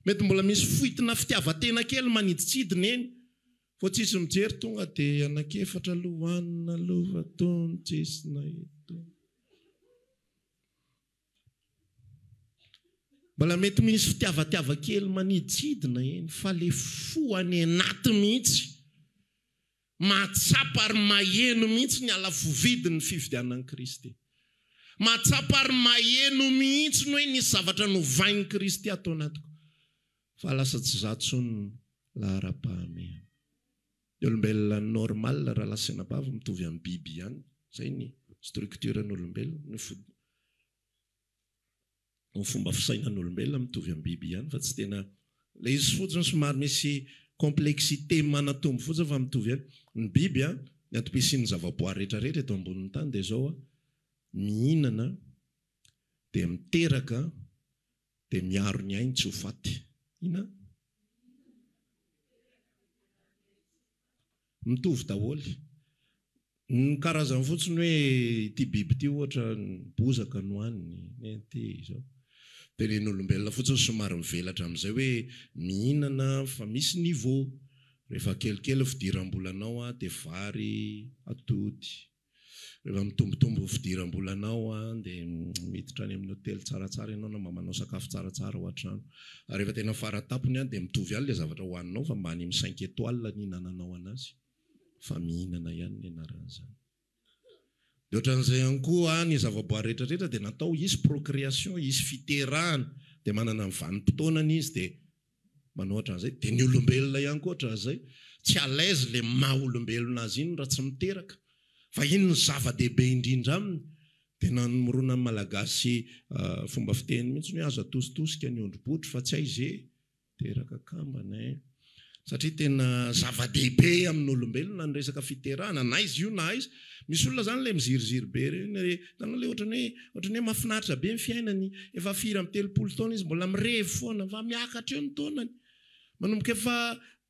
mety mbola misy foitina fitiavatena kely maniditsidina eny fa tsisy mijery tonga dia anakefatra lohanina lovatony tsisina eto mbola mety misy fitiavatiava kely maniditsidina eny fa le fo any anaty mihitsy mahatsapa ary maheno mihitsy ny alafovidin'ny fifidianan'i Kristy mahatsapa ary maheno mihitsy ny hoe nisy zavatra novain'i Kristy atao anatiko fa lasa tsy zatsony lahara-pahamehana ny olombelona normal raha lasina bava mitovy amin'ny biby ihany zay ny strukturan'ny olombelona ny fomba fisainan'olombelona mitovy amin'ny biby ihany fa tsy tena le izy fotsiny somary misy complexité manatombo fotsiny fa mitovy ihany ny biby ny atopisian'ny zavaboary rehetrarehetra eto ambonin'ny tany dia zao mihinana dia miteraka dia miaro ny ainy tsy ho faty ina mitovy daholo ny karazany fotsiny hoe ity biby ity ohatra bozaka no haniny ty zao dia ny olombelona fotsiny somary mivelatra amin'izay hoe mihinana fa misy niveau rehefa kelikely fidiram-bolanao dia vary atody rehefa mitombotombo fidiram-bolanao dia miditra any amin'ny hotely tsaratsara ianao na manao sakafo tsaratsara ao an-trano rehefa tena faratapony dia mitovy ihany le zavatra hohaninao fa mba any amin'ny 5 étoiles ny hinananao anazy fa mihinana ihany ny anaran'izany dia ohatran'izay ihany koa ny zavaboary rehetrarehetra dia natao isy procréation isy fiterahana dia manana ny vanim-potoanany izy dia manao ohatran'izay dia ny olombelona ihany koa ohatran'izay tsy alaise le maha olombelona azy iny raha tsy miteraka fa iny ny zava-dehibe indrindra aminy dia nanomorona ny malagasy fomba fiteny mihitsy hoe azo atositosika ny ondrobotry fa tsy aize teraka kambana satria tena zava-dehibe amin'ny olombelona ny resaka fiterahana na izy io na izy misy olona zany le miziriziry be tanao le ohatrany hoe mahafinaritra be ny fiainany efa 4 taona izy mbola mirevy foana fa miakatra eo ny taonany manomboka efa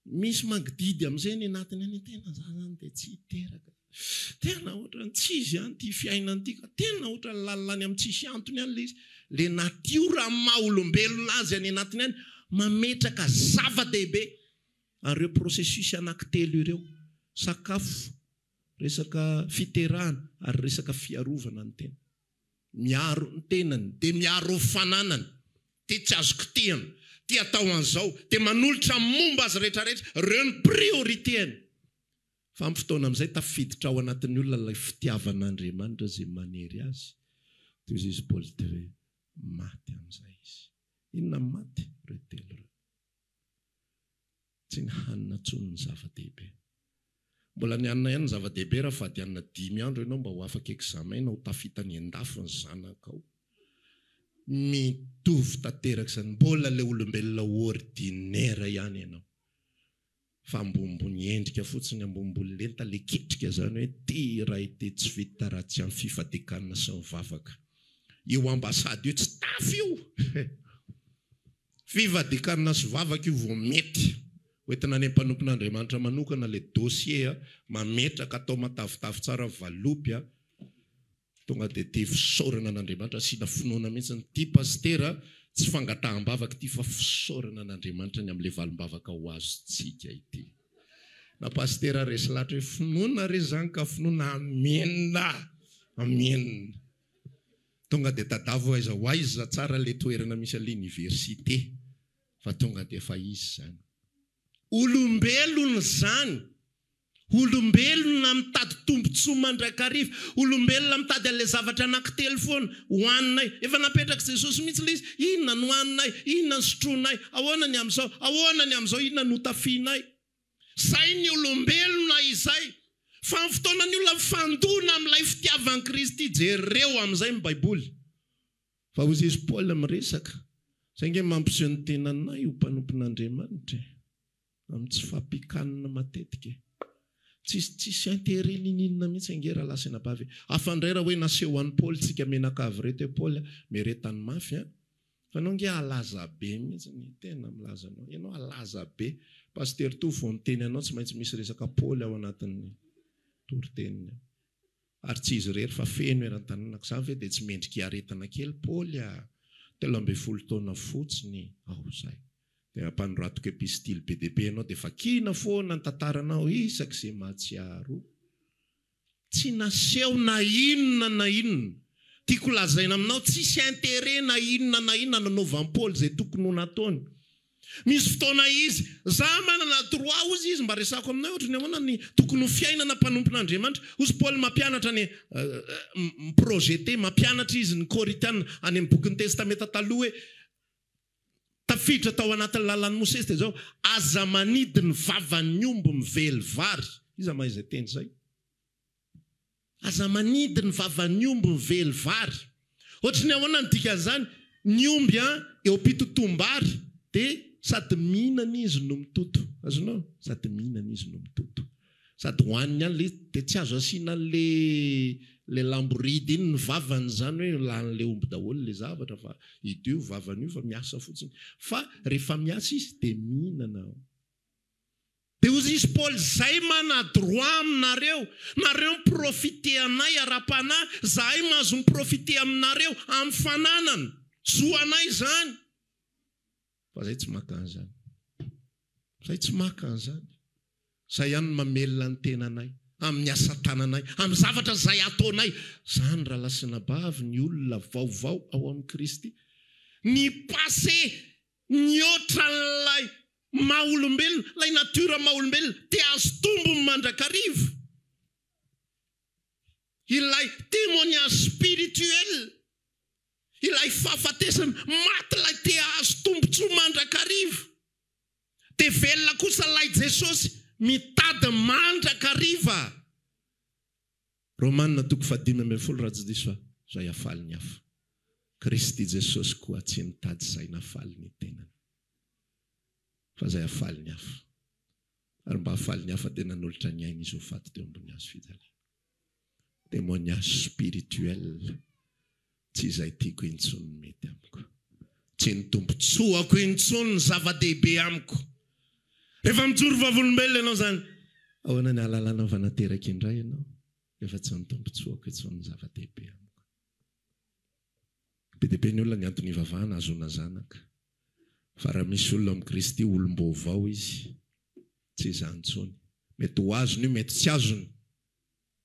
misy mangididy amin'izay ny anatiny any tena zany dia tsy hiteraka tena ohatrany tsisy ihany ty fiainany ty ka tena ohatrany lalilany amin'ny tsisy antony ihany le izy le natiora maha olombelona azy any anatiny any mametraka zava-dehibe areo processus anankitelo ireo sakafo resaka fiterahana ary resaka fiarovana ny tena miaro ny tenany dia miaro fananany ty tsy azo kitihana ty atao an'izao dia manolotra momba azy rehetrarehetra reo ny prioritény fa amin'ny fotoana amin'izay tafiditra ao anatin'ny olona ilay fitiavan'Andriamanitra zay manery azy toy izy izy Paoly dia hoe maty amin'izay izy inona maty reo telo reo tsy ny hanina tsony ny zava-dehibe mbola ny hanina ihany ny zava-dehibe raha fady hanina 5 andro ianao mba ho afaka examen na ho tafita ny andafo ny zanakao mitovy tanteraka izany mbola le olombelona ordinaire ihany ianao fa ambombony endrika fotsiny ambombony lenta le ketrika zany hoe ty raha ity tsy vita raha tsy amin'ny fifadikanina sy mivavaka io ambasady io tsy tafy io fifadikanina sy vavaka io vao mety hoentina any mpanompon'Andriamanitra manokana le dossier mametraka atao matavitavy tsara valopy tonga dia ty fisaorana an'Andriamanitra sina finoana mihitsy ty pastera tsy fangataham-bavaka ty fa fisaorana an'Andriamanitra ny amin'ilay valim-bavaka ho azo tsika ity na pastera resy lahatra hoe finoana re zany ka finoana amenina amenina tonga dia tadavo aiza ho aiza tsara le toerana misy l'université fa tonga dia fa izy zany olombelona zany olombelona mitady tombontsoa mandrakariva olombelona mitady an'ilay zavatra anankitelo foana hohaninay efa napetraka Jesosy mihitsy le izy inona no hohaninay inona ny sotronay ahoana ny amin'izao inona no tafianay zay ny olombelona izay Fa ny fotoanan'ny olona fandona amin'ilay fitiavan'i Kristy jereo amin'izay ny Baiboly. Fa hozy izy Paul miresaka. Zay nge mampiseho ny tenanay ho mpanompon'Andriamanitra amin'ny tsy fampikanina matetika. Tsisy intérêt ninina mihitsy angera lasina bavy. Afandray raha hoe naseho an'i Paul tsika menakavy reto hoe Paul meretany mafy a. Fa anao nge alaza be mihitsy ny tena milaza anao. Ianao alaza be. Pasteur to vao miteny anao tsy maintsy misy resaka Paul ao anatin'ny toriteniny. Ary tsy izy rery fa feno eran-tanànako zany ve dia tsy mendrika aretina kely Paul a 13 taona fotsiny ao zay. Dia ampanoratoko epistily be dia be anao dia vakina foana ny tantaranao isak'izay mahatsiaro. Tsy naseho na inona. Tiako lazaina aminao tsisy intérêt na inona nanaovan'i Paul zay tokony ho nataony. Misy fotoana izy, za manana droit ozy izy mba resako aminao ohatrany ahoana ny tokony ho fiainana mpanompon'Andriamanitra. Ozy Paul mampianatra ny miprojete, mampianatra izy ny Korintana any amin'ny bokin'ny testamenta taloha hoe tafiditra tao anatin'ny lalan'i Mosesy dia zao aza manidy ny vavan'ny omby mively vary. Iza ma izay teny zay? Aza manidy ny vavan'ny omby mively vary. Ohatrany ahoana ny dikan'izany? Ny omby eo am-pitotom-bary dia sady mihinana izy no mitoto. Azonao? Sady mihinana izy no mitoto. Sady hoaniny ihany dia tsy azo asiana le lamboridy iny ny vavany zany hoe lan'le omby daholo le zavatra fa io vavany io fa miasa fotsiny. Fa rehefa miasa izy dia mihinana. Dia ozy izy Paul zay mana droit aminareo. Nareo miprofite anay ara-panahy. Zahay mahazo miprofite aminareo amin'ny fananana. Zoanay zany. Fa zay tsy maka an'izany. Zay tsy maka an'izany. Zay ihany mamelona ny tenanay, amin'ny asa tananay, amin'ny zavatra zay ataonay. Zany raha lasina bavy ny olona vaovao ao amin'ny Kristy. Ny passé, ny ohatran'ilay maha-olombelona, ilay natura maha-olombelona, dia azo tombony mandrakarivo. Ilay témoignage spirituel, ilay fahafatesana maty ilay te azo tombotsoa mandrakarivo. Dia velona kosa ilay Jesosy mitady mandrakariva. Romanina 5:10 raha tsy diso zay afaly ny hafa. Kristy Jesosy koa tsy nitady zay nafaly ny tenany. Fa zay afaly ny hafa. Ary mba afaly ny hafa dia nanolotra ny ainy izy ho faty teo ambony hazo fijaliana. Témoignage spirituel. Tsy izay tiako intsony mety amiko. Tsy ny tombontsoako intsony ny zava-dehibe amiko. Rehefa mijoro vavolombelona ianao zany, ahoana ny alalana vanateraka indray ianao, efa tsy ny tombontsoako intsony ny zava-dehibe amiko. Be dia be ny olona ny antony ivavahana azona zanaka. Fa raha misy olona amin'ny Kristy olom-baovao izy, tsy izany intsony. Mety ho azony io, mety tsy azony,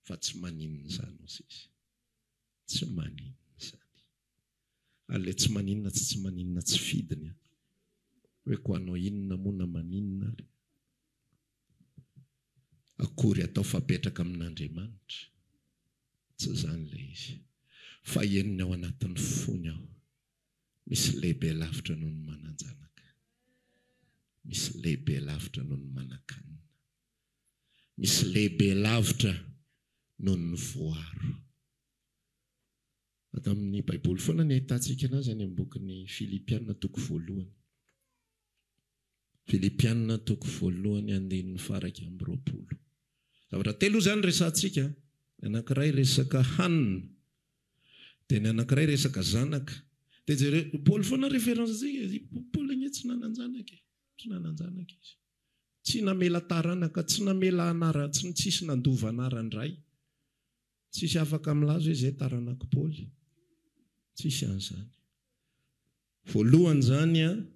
fa tsy maninona izany ozy izy. Tsy maninona. Ale tsy maninona tsy maninona tsy fidiny. Hoe ko anao inona moa na maninona. Akory atao fapetraka amin'Andriamanitra. Tsy izany ilay izy. Fa eniny ao anatin'ny fony ao. Misy lehibe lavitra noho ny manan-janaka. Misy lehibe lavitra noho ny manan-kanina. Misy lehibe lavitra noho ny voaro. Ato amin'ny Baiboly foana ny ahitantsika anazy any amin'ny bokin'ny Filipianina 1:20. Filipianina 1:20. Zavatra telo zany resantsika. Ny anankiray resaka hanina. Dia ny anankiray resaka zanaka. Dia Paul foana référence Paul igny tsy nanan-janaka. Tsy nanan-janaka izy. Tsy namela taranaka, tsy namela anara, tsisy nandova anarandray. Tsisy afaka milazo izay taranaka Paul. Tsisy an'izany. Voalohany zany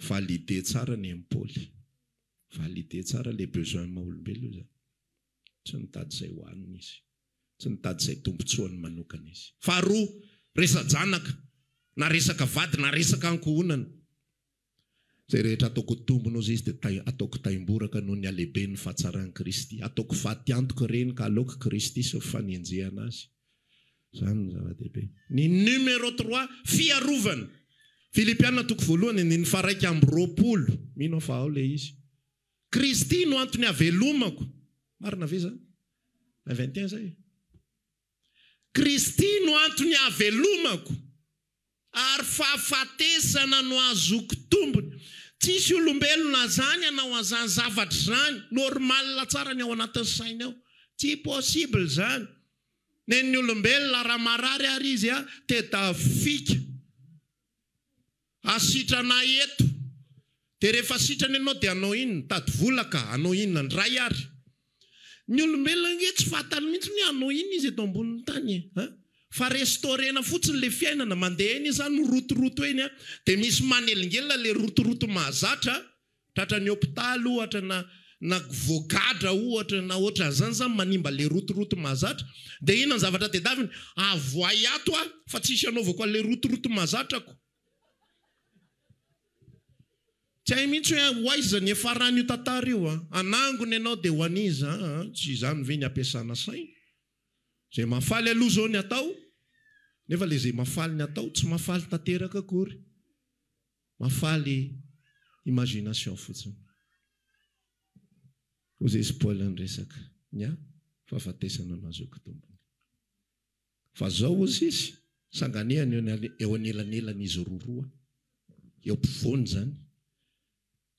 validé tsara ny amin'ny Paul. Validé tsara les besoins maha-olombelona zany. Tsy nitady izay hoaniny izy. Tsy nitady izay tombontsoany manokana izy. Faharoa, resa-janaka, na resaka vady, na resaka ankohonana. Zay rehetra ataoko tombony ozy izy dia ataoko taimboraka noho ny alehibe ny fahatsarany Kristy. Ataoko faty antoka reny ka aloka Kristy sy fanenjehana azy. Zany ny zava-dehibe. Ny numéro 3, fiarovana. Filipianina 1:20, ny faraika amby 20. Mino fa ao le izy. Kristy no antony havelomako. Marina ve zany? 21 zay. Kristy no antony avelomako ary fahafatesana no azoko tombony. Tsisy olombelona zany anao azany zavatra zany normal tsara ny ao anatin'ny sainy ao. Tsy possible zany. Nen'ny olombelona raha marary ary izy tetafika. Asitrana eto. Dia rehefa sitrana ianao dia anao inona? Tady volaka, anao inona ndray ary. Ny olombelona nge tsy fantany mihitsy ny anao inona izy eto ambonin'ny tany. Fa restaurena fotsiny le fiainana mandeha eny izany rotoroto eny dia misy manelingelina le rotoroto mahazatra, tratra ny hôpitaly ohatra na vogadra ohatra na ohatra zany zany manimba le rotoroto mahazatra. Dia inona ny zavatra tedaviny? Avoay ato fa tsisy anaovako le rotoroto mahazatrako. Tsy hay mihitsy hoe aiza ny efa rany io tantara io anangony ianao dia ho aniza tsy izany ve ny ampiasana saina. Zay mafaly aloha zao ny atao, nefa le zay mafaly ny atao tsy mafaly tanteraka akory. Mafaly imagination fotsiny. Hoy izy Paul ny resaka nya fahafatesana no azoko tombony. Fa zao ozy izy sanganehany eo anelanelany roa eo ampovoany zany.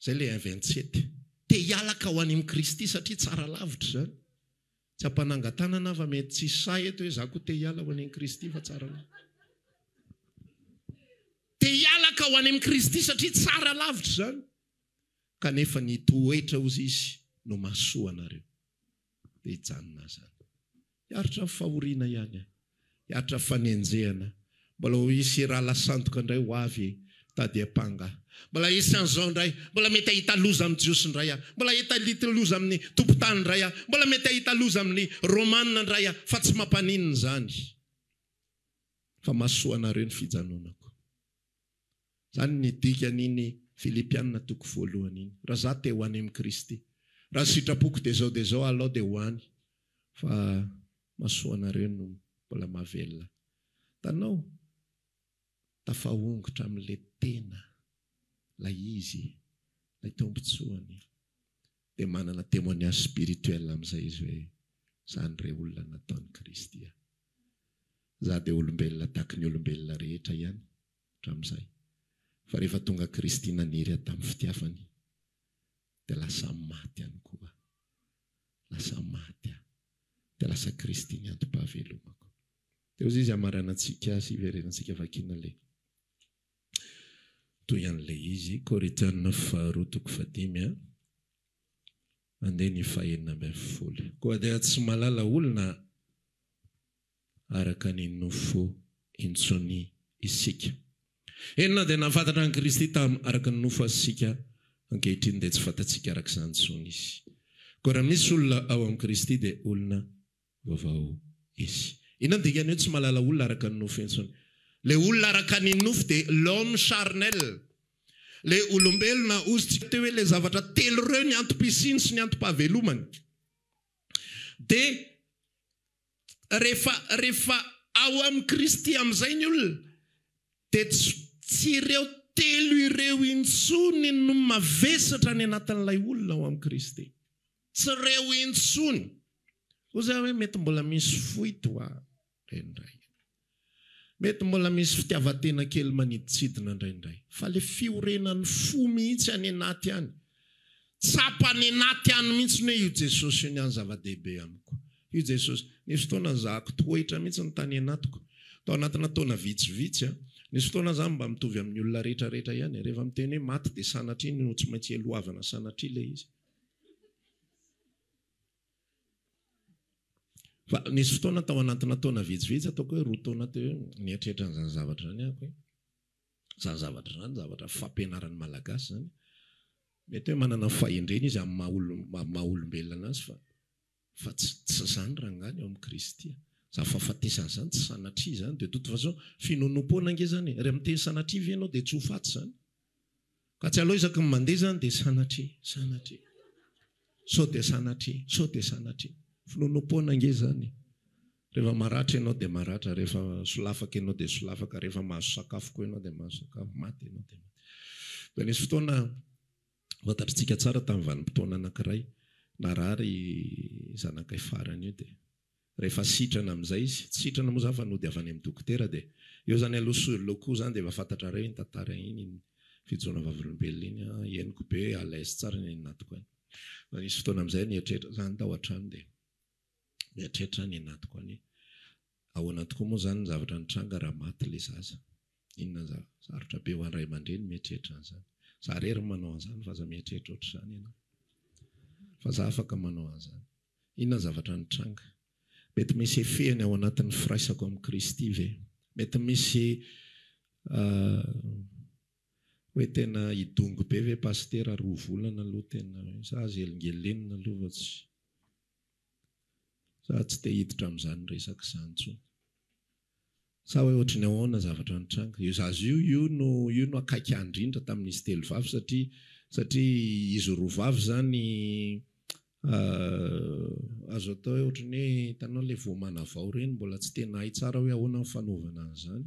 Zay le 27. Te hialaka ho any amin'ny Kristy satria tsara lavitra zany. Tsy ampanangatanana fa mety tsy say eto hoe za koa te hiala ho any amin'ny Kristy fa tsara lavitra. Te hialaka ho any amin'ny Kristy satria tsara lavitra zany. Kanefa ny toetra ozy izy no mahasoa anareo. Dia hijanona zany. Hiaritra fahoriana ihany. Hiaritra fanenjehana. Mbola ho isy raha lasantoka indray ho avy tady apanga. Mbola isy an'izao indray, mbola mety ahita loza amin'ny Jiosy indray mbola ahita loza amin'ny tompotany indray mbola mety ahita loza amin'ny Romanina indray fa tsy mampaninina zany. Fa mahasoa anareo ny fijanonako. Zany ny dikan'iny Filipianina toko 1 iny. Raha za te ho any amin'ny Kristy. Raha sitrapoko dia zao alao dia ho any. Fa mahasoa anareo no mbola mahavelona. Tanao tafahongotra amin'le tena lay izy lay tombotsoany dia manana témoignage spirituel amin'izay izy hoe zany re olona nataon'i Kristy. Za dia olombelona tahaka ny olombelona rehetra ihany hatramin'izay. Fa rehefa tonga Kristy naniry tamin'ny fitiavany dia lasa maty ihany koa. Lasa maty dia lasa Kristy ny antom-pahavelomako. Dia hozy izy amaranantsika sy iverenantsika vakina le toy an'le izy Korintiana 2:5 andeha ny 4:10. Koa dia tsy malala olona araka ny nofo intsony isika. Enina dia nafantatra ny Kristy araka ny nofo asika ankehitriny dia tsy fantatsika araka izany intsony izy. Koa raha misy olona ao amin'ny Kristy dia olona vaovao izy. Inona dikany hoe tsy malala olona araka ny nofo intsony? Le olona araka ny nofo dia l'homme charnel. Le olombelona ozy teo hoe le zavatra telo reo ny antom-pisiny sy ny antom-pahavelomany. Dia rehefa ao amin'ny Kristy amin'izay ny olona dia tsy ireo telo ireo intsony no mavesatra ny anatin'ilay olona ao amin'ny Kristy. Tsy ireo intsony. Ozy hoe mety mbola misy foito indray. Mety mbola misy fitiavatena kely maniditsidina indraindray. Fa le fiorenan'ny fo mihitsy any anaty any. Tsapa any anaty any mihitsy hoe io Jesosy io ny any zava-dehibe amiko. Io Jesosy. Nisy fotoana zahako toetra mihitsy ny tany anatiko. Tao anatina taona vitsivitsy. Nisy fotoana zany mba mitovy amin'ny olona rehetrarehetra ihany. Rehefa miteny hoe maty dia sanatria no tsy maintsy eloavana sanatria le izy. Fa nisy fotoana tao anatina taona vitsivitsy ataoko hoe 2 taona teo nieritreritra an'izany zavatra zany ako. Zany zavatra zany zavatra fampianaran'ny malagasy zany. Mety hoe manana fahendrena izy amin'ny maha-olombelona azy fa tsy zany rangany ao amin'ny Kristy. Za fahafatesana zany tsy sanatria zany dia de toute façon finonom-poana nge zany. Raha miteny sanatria ve ianao dia tsy ho faty zany. Ka tsy aleo isaky ny mandeha zany dia sanatria. Sao dia sanatria. Finonom-poana nge zany. Rehefa maratra ianao dia maratra, rehefa solafaka ianao dia solafaka, rehefa mahazo sakafo koa ianao dia mahazo sakafo, maty ianao dia maty. Dia nisy fotoana fantatritsika tsara tamin'ny vanim-potoana anankiray narary zanakay farany io dia rehefa sitrana amin'izay izy tsy sitrana moa zany fa nody avy any amin'ny dokotera dia eo zany aloha lokoa zany dia efa fantatra reo iny tantara iny fijona vavolombelona iny henoko be alaise tsara ny natiko any nisy fotoana amin'izay nieritreritra zany tao an-trano dia mieritreritra ny natiko any ahoana tokoa moa zany ny zavatra nitranga raha maty le zaza inona sarotra be ho an'ny ray aman-dreny mieritreritra an'izany za rery manao an'izany fa za mieritreritra ohatr'izany ianao fa za afaka manao an'izany inona ny zavatra nitranga mety misy efehany ao anatin'ny firaisako amin'ny Kristy ve mety misy hoe tena hidongo be ve pastera 2 volana aloha tena sa zelingelenina aloha fa tsy te hiditra amin'izany resaka izany intsony sa hoe ohatry ny ahoana zavatra nitranga io zazy io no akaiky andrindra tamin'izy 3 vavy satria izy 2 vavy zany azo atao hoe ohatry ny hoe hitanao le voamana vao reny mbola tsy tena hay tsara hoe ahoana ny fanaovana an'izany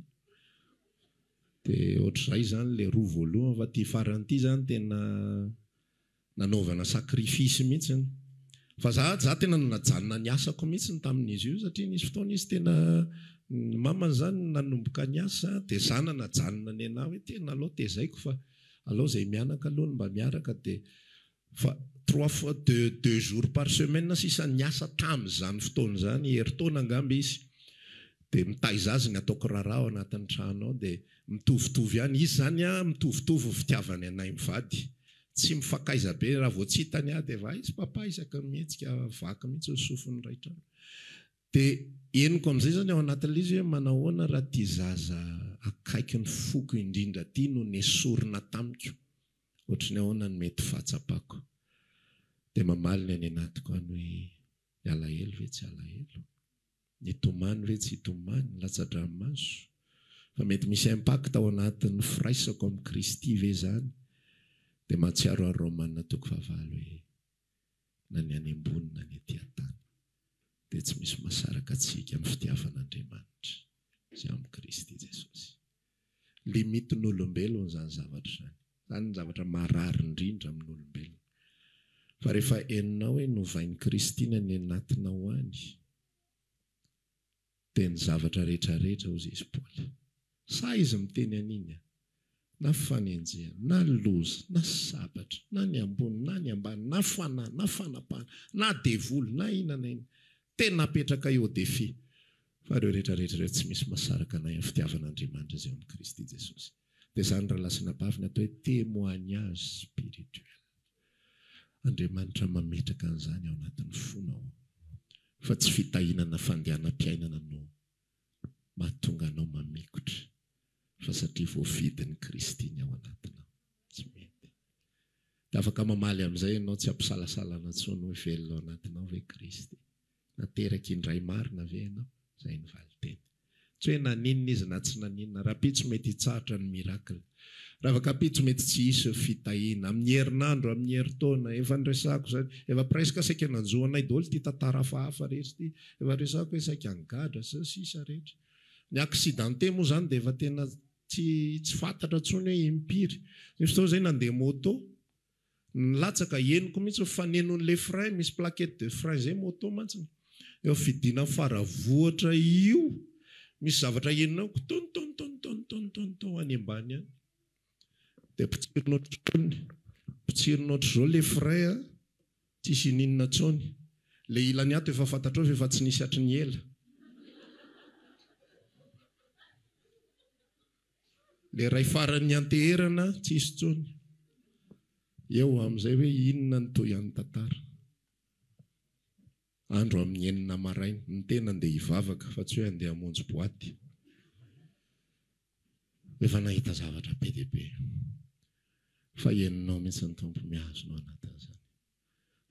dia ohatr'izay zany le 2 voalohany fa ty farany ty zany tena nanaovana sakrifisy mihitsiny fa za tena najanona ny asako mihitsiny tamin'izy io satria nisy fotoana izy tena mamany zany nanomboka ny asa dia zana najanona ny anahy hoe tena aloha tezaiko fa aloha zay mianaka aloha mba miaraka dia fa 3 fois 2 jours par semaine sisan'ny asa tamin'izany fotoana zany herintaona angamba izy dia mitaiza azy ny ataoko raharaha ao anatin'ny trano ao dia mitovitovy ihany izy zany mitovitovy fitiavany anay mivady tsy mifakaiza be raha vao tsy hitany ahy dia va izy papa isaka mihetsika vaky mihitsy ny sofiny ray trano dia henoko amin'izay zany ao anatin'izy hoe manao ahoana raha ty zaza akaiky ny foko indrindra ty no nesorina tamiko ohatry ny ahoana ny mety fahatsapako dia mamaly ny any anatiko any hoe alahelo ve tsy alahelo nitomany ve tsy hitomany latsa-dranomaso fa mety misy impact ao anatin'ny firaisako amin'ny Kristy ve zany dia mahatsiaro ary Romana 9:9 hoe na ny any ambony na ny etỳ antany dia tsy misy mahasaraka antsika amin'ny fitiavan'Andriamanitra sy amin'ny Kristy Jesosy limitin'olombelona zany zavatra zany ny zavatra marary indrindra amin'ny olombelona fa rehefa henonao hoe novain'ny Kristy ny anatinao any dia ny zavatra rehetrarehetra hozy izy Paoly sa izy miteny an'iny na fanenjehana na loza na sabatra na ny ambony na ny ambany na fanahy na fanapahana na devoly na inana iny tena napetraka eo defi fa reo rehetrarehetra reo tsy misy mahasaraka anay amin'ny fitiavan'Andriamanitra izay amin'ny Kristy Jesosy dia zany raha lasina bavina atao hoe témoignage spirituel Andriamanitra mametraka an'izany ao anatin'ny fonao fa tsy fitahinana fandehanam-piainana no mahatonga anao mamikotra fa satria voavidin'ny Kristy ny ao anatinao tsy mety dia afaka mamaly amin'izay ianao tsy ampisalasalana intsony hoe velona ao anatinao ve Kristy nateraka indray marina ve ianao izay ny valiteny tsy hoe naninona izy na tsy naninona raha-pitso mety hitsahatra ny miracle raha vakapitso mety tsy hisy fitahiana amin'ny herinandro amin'ny heritaona efa niresako zany efa presque saika nanjoanay daholo ty tantara hafahafa rehetra ty efa resako hoe saika angadra sa sisa rehetra ny accidenté moa zany dia efa tena tsy fantatra ntsony hoe impiry ny fotoana zay nandeha moto nilatsaka henoko mihitsy fanenon'le frein misy plaquette de frein zay moto mantsiny eo fidina faravoatra io misy zavatra henonao ton any ambany any dia pitsirinao ohatr'izao le frein tsisy ninona tsony le ilany ato efa fantatrao efa tsy nisy hatry ny ela le ray faran'ny anteherana tsisy tsony eo amin'izay hoe inona ny toy an'ny tantara andro amin'ny 9 maraina ny tena andeha hivavaka fa tsy hoe andeha hamonjy boaty efa nahita zavatra be dia be fa henonao mihitsy ny tompo mihazonao anatin'izany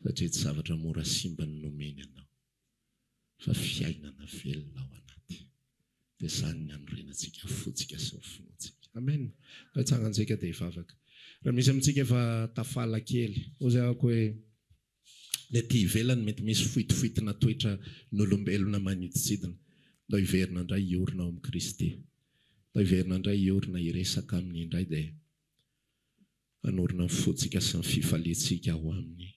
satria tsy zavatra mora simba ny nomeny anao fa fiainana velona ao anaty dia izany ny anorenantsika fotsika sy ny finoantsika amen fa hitsangantsika dia hivavaka raha misy amintsika efa tafala kely ozy ahako hoe le ty ivelany mety misy fohitofohitina toetra n'olombelona maniditsidina ndao hiverina indray hiorina ao amin'ny Kristy ndao hiverina indray hiorina hiresaka aminy indray dia anorina ny fotsika sy ny fifaliantsika ao aminy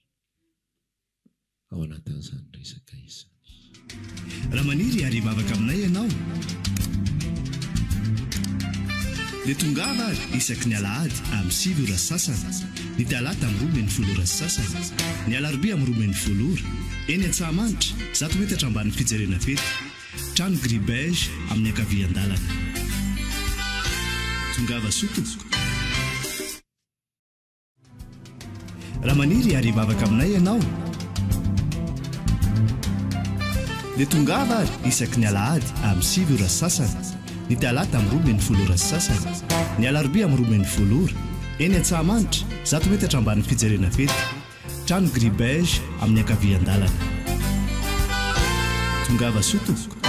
ao anatin'izany resaka izany. Raha maniry ary mavaka aminay ianao dia tongava ary isaky ny alahady amin'ny 7 ora sasany, ny talata amin'ny 12 ora sasany, ny alarobia amin'ny 12 ora, eny Antsahamanitra 100 metatra ambany fijerena fety, trano Gribege amin'ny ankavian-dalana. Tongava Sotoko. Raha maniry ary mavaka aminay ianao dia tongava ary isaky ny alahady amin'ny 7 ora sasany, ny talata amin'ny 12 ora sasany, ny alarobia amin'ny 12 ora, eny Antsahamanitra 100 metatra ambany fijerena fety, trano Gribege amin'ny ankavian-dalana. Tongava Sotoko.